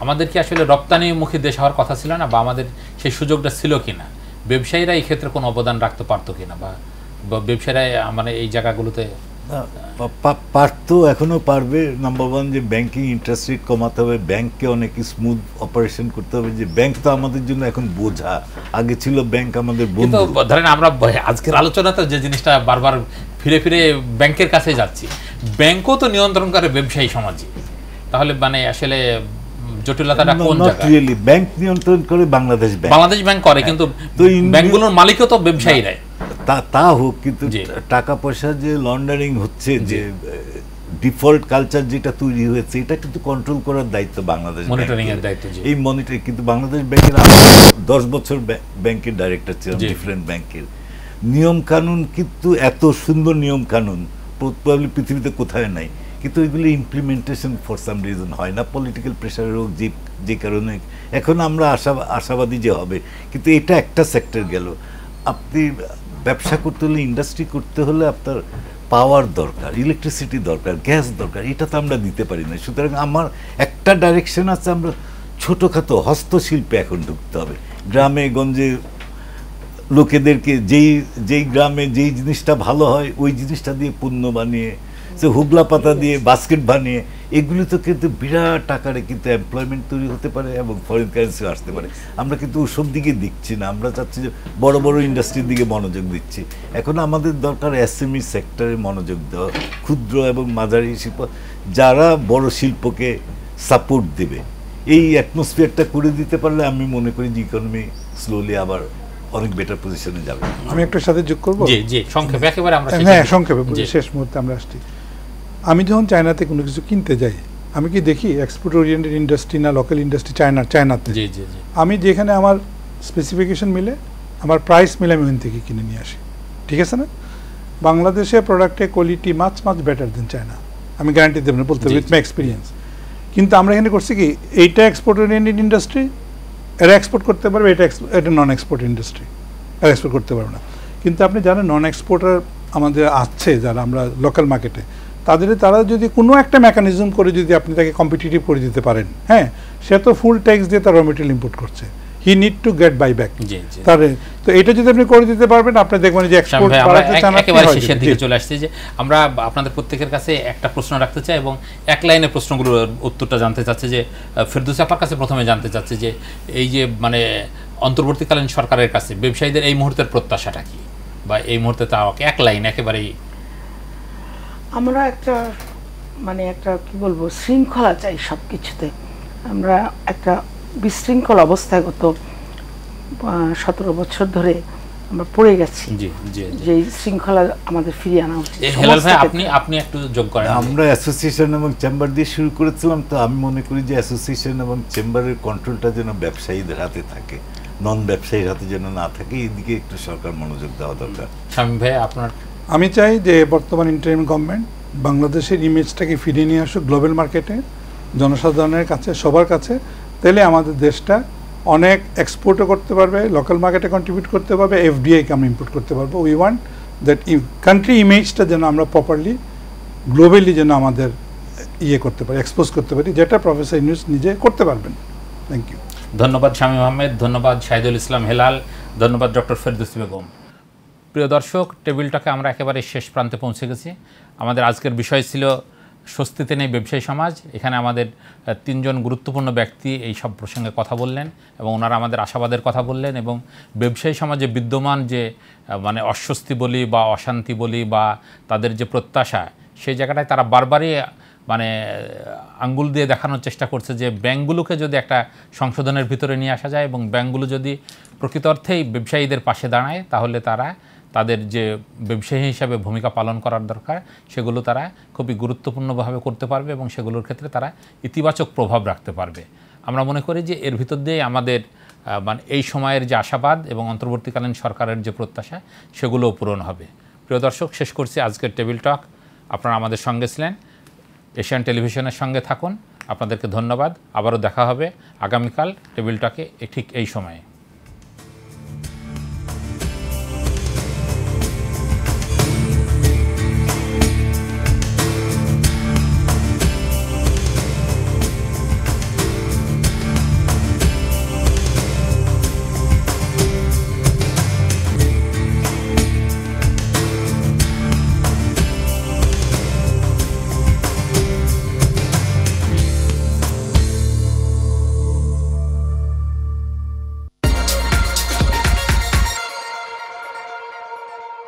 আমাদের কি আসলে রপ্তানিমুখী দেশ হওয়ার কথা ছিল না, বা আমাদের সেই সুযোগটা ছিল কিনা, ব্যবসায়ীরা এই ক্ষেত্রে কোনো অবদান রাখতে পারতো কিনা, বা ব্যবসায়ীরা মানে এই জায়গাগুলোতে পারতো, এখনো পারবে। নাম্বার ওয়ান যে ব্যাংকিং ইন্টারেস্ট রেট কমাতে হবে, ব্যাংককে অনেক স্মুথ অপারেশন করতে হবে। যে ব্যাংক তো আমাদের জন্য এখন বোঝা, আগে ছিল ব্যাংক আমাদের বন্ধু। ধরেন আমরা আজকের আলোচনাতে যে জিনিসটা বারবার ফিরে ফিরে ব্যাংকের কাছে যাচ্ছি, ব্যাংকও তো নিয়ন্ত্রণ করে ব্যবসায়ী সমাজে, তাহলে মানে আসলে জটিলতাটা কোন জায়গায়? ব্যাংক নিয়ন্ত্রণ করে বাংলাদেশ ব্যাংক করে, কিন্তু ব্যাংকগুলোর মালিকও তো ব্যবসায়ীরাই। তা হোক, কিন্তু টাকা পয়সা যে লন্ডারিং হচ্ছে, যে ডিফল্ট কালচার যেটা তৈরি হয়েছে, এটা কিন্তু কন্ট্রোল করার দায়িত্ব বাংলাদেশ মনিটরিং এর দায়িত্ব। এই মনিটরিং কিন্তু বাংলাদেশ ব্যাংকের 10 বছর ব্যাংকের ডাইরেক্টর ছিলাম, ডিফারেন্ট ব্যাংকের। নিয়ম কানুন কিন্তু এত সুন্দর নিয়ম কানুন প্রবাবলি পৃথিবীতে কোথায় নাই, কিন্তু ওইগুলি ইমপ্লিমেন্টেশন ফর সাম রিজন হয় না, পলিটিক্যাল প্রেশারের হোক, যে কারণে এখন আমরা আশাবাদী যে হবে। কিন্তু এটা একটা সেক্টর গেল। আপনি ব্যবসা করতে হলে, ইন্ডাস্ট্রি করতে হলে আপনার পাওয়ার দরকার, ইলেকট্রিসিটি দরকার, গ্যাস দরকার, এটা তো আমরা দিতে পারি না। সুতরাং আমার একটা ডাইরেকশন আছে, আমরা ছোটোখাটো হস্তশিল্পে এখন ঢুকতে হবে। গ্রামে গঞ্জে লোকেদেরকে যেই গ্রামে যেই জিনিসটা ভালো হয় ওই জিনিসটা দিয়ে পণ্য বানিয়ে, সে হুগলা পাতা দিয়ে বাস্কেট বানিয়ে, এগুলি তো কিন্তু বিরাট আকারে কিন্তু এমপ্লয়মেন্ট তৈরি হতে পারে এবং ফরেন কারেন্সিও আসতে পারে। আমরা কিন্তু ওসব দিকে দিচ্ছি না, আমরা চাচ্ছি যে বড় বড় ইন্ডাস্ট্রির দিকে মনোযোগ দিচ্ছি। এখন আমাদের দরকার এসএমই সেক্টরে মনোযোগ দেওয়া, ক্ষুদ্র এবং মাঝারি শিল্প, যারা বড় শিল্পকে সাপোর্ট দেবে। এই অ্যাটমসফিয়ারটা করে দিতে পারলে আমি মনে করি যে ইকোনমি স্লোলি আবার অনেক বেটার পজিশনে যাবে। আমি একটু সাথে যোগ করবো। সংক্ষেপে একেবারে আমরা সংক্ষেপে শেষ মুহূর্তে আমরা আসছি। আমি যখন চায়নাতে কোনো কিছু কিনতে যাই, আমি কি দেখি এক্সপোর্ট ওরিয়েন্টেড ইন্ডাস্ট্রি না লোকাল ইন্ডাস্ট্রি চায়নাতে। আমি যেখানে আমার স্পেসিফিকেশন মিলে, আমার প্রাইস মিলে, আমি ওখান থেকে কিনে নিয়ে আসি। ঠিক আছে না? বাংলাদেশে প্রোডাক্টের কোয়ালিটি মাছ বেটার দেন চায়না, আমি গ্যারান্টি দেবেন, বলতে উইথ মাই এক্সপিরিয়েন্স। কিন্তু আমরা এখানে করছি কি, এইটা এক্সপোর্ট ওরিয়েন্টেড ইন্ডাস্ট্রি, এরা এক্সপোর্ট করতে পারবে, এটা নন এক্সপোর্ট ইন্ডাস্ট্রি, এরা এক্সপোর্ট করতে পারবে না। কিন্তু আপনি জানেন নন এক্সপোর্টার আমাদের আছে যারা, আমরা লোকাল মার্কেটে, তারা যদি কোনো একটা মেকানিজম করে যদি আপনি তাকে কম্পিটিটিভ করে দিতে পারেন, হ্যাঁ, সে তো ফুল ট্যাক্স দিয়ে তার র মেটেরিয়াল ইম্পোর্ট করছে, he need to get buy back. তো এটা যদি আপনি করে দিতে পারবেন, আপনি দেখবেন যে এক্সপোর্ট বাড়াতে চান। একেবারে শেষের দিকে চলে আসছে যে আমরা আপনাদের প্রত্যেকের কাছে একটা প্রশ্ন রাখতে চাই এবং এক লাইনে প্রশ্নগুলোর উত্তরটা জানতে চাচ্ছি। যে ফেরদৌসী আপার কাছে প্রথমে জানতে চাচ্ছি যে এই যে মানে অন্তর্বর্তীকালীন সরকারের কাছে ব্যবসায়ীদের এই মুহূর্তের প্রত্যাশাটা কি, বা এই মুহূর্তে তাও এক লাইন একেবারেই। আমরা একটা কি বলবো, শৃঙ্খলা চাই সব কিছুতে। আমরা একটা বিশৃঙ্খল অবস্থায় গত 17 বছর ধরে আমরা পড়ে গেছি, যে শৃঙ্খলা আমাদের ফিরিয়ে আনা উচিত। আপনি একটু যোগ করেন। আমরা অ্যাসোসিয়েশন এবং চেম্বার দিয়ে শুরু করেছিলাম, তো আমি মনে করি যে অ্যাসোসিয়েশন এবং চেম্বারের কন্ট্রোলটা যেন ব্যবসায়ীদের হাতে থাকে, নন ব্যবসায়ীর হাতে যেন না থাকে, এদিকে একটু সরকার মনোযোগ দেওয়া দরকার। শামীম ভাই আপনার? আমি চাই যে বর্তমান ইন্টারিম গভর্নমেন্ট বাংলাদেশের ইমেজটাকে ফিরিয়ে নিয়ে আসুক গ্লোবাল মার্কেটে, জনসাধারণের কাছে, সবার কাছে। তাহলে আমাদের দেশটা অনেক এক্সপোর্টও করতে পারবে, লোকাল মার্কেটে কন্ট্রিবিউট করতে পারবে, এফডিআইকে আমরা ইম্পোর্ট করতে পারবো। উই ওয়ান্ট দ্যাট কান্ট্রি ইমেজটা যেন আমরা প্রপারলি গ্লোবালি যেন আমাদের করতে পারি, এক্সপোজ করতে পারি, যেটা প্রফেসর ইউনূস নিজে করতে পারবেন। Thank you. ধন্যবাদ শামীম আহমেদ, ধন্যবাদ শাহিদুল ইসলাম হেলাল, ধন্যবাদ ডক্টর ফেরদৌসী বেগম। প্রিয় দর্শক, টেবিলটাকে আমরা একেবারে শেষ প্রান্তে পৌঁছে গেছি। আমাদের আজকের বিষয় ছিল স্বস্তিতে নেই ব্যবসায়ী সমাজ। এখানে আমাদের 3 জন গুরুত্বপূর্ণ ব্যক্তি এই সব প্রসঙ্গে কথা বললেন এবং ওনারা আমাদের আশাবাদের কথা বললেন, এবং ব্যবসায়ী সমাজে বিদ্যমান যে মানে অস্বস্তি বলি বা অশান্তি বলি বা তাদের যে প্রত্যাশা, সেই জায়গাটায় তারা বারবারই মানে আঙ্গুল দিয়ে দেখানোর চেষ্টা করছে যে ব্যাংকগুলোকে যদি একটা সংশোধনের ভিতরে নিয়ে আসা যায় এবং ব্যাংকগুলো যদি প্রকৃত অর্থেই ব্যবসায়ীদের পাশে দাঁড়ায়, তাহলে তারা তাদের যে ব্যবসায়ী হিসাবে ভূমিকা পালন করার দরকার সেগুলো তারা খুবই গুরুত্বপূর্ণভাবে করতে পারবে এবং সেগুলোর ক্ষেত্রে তারা ইতিবাচক প্রভাব রাখতে পারবে। আমরা মনে করি যে এর ভিতর দিয়ে আমাদের মানে এই সময়ের যে আশাবাদ এবং অন্তর্বর্তীকালীন সরকারের যে প্রত্যাশা সেগুলোও পূরণ হবে। প্রিয় দর্শক, শেষ করছি আজকের টেবিল টক। আপনারা আমাদের সঙ্গে ছিলেন, এশিয়ান টেলিভিশনের সঙ্গে থাকুন। আপনাদেরকে ধন্যবাদ। আবারও দেখা হবে আগামীকাল টেবিল টকে ঠিক এই সময়ে।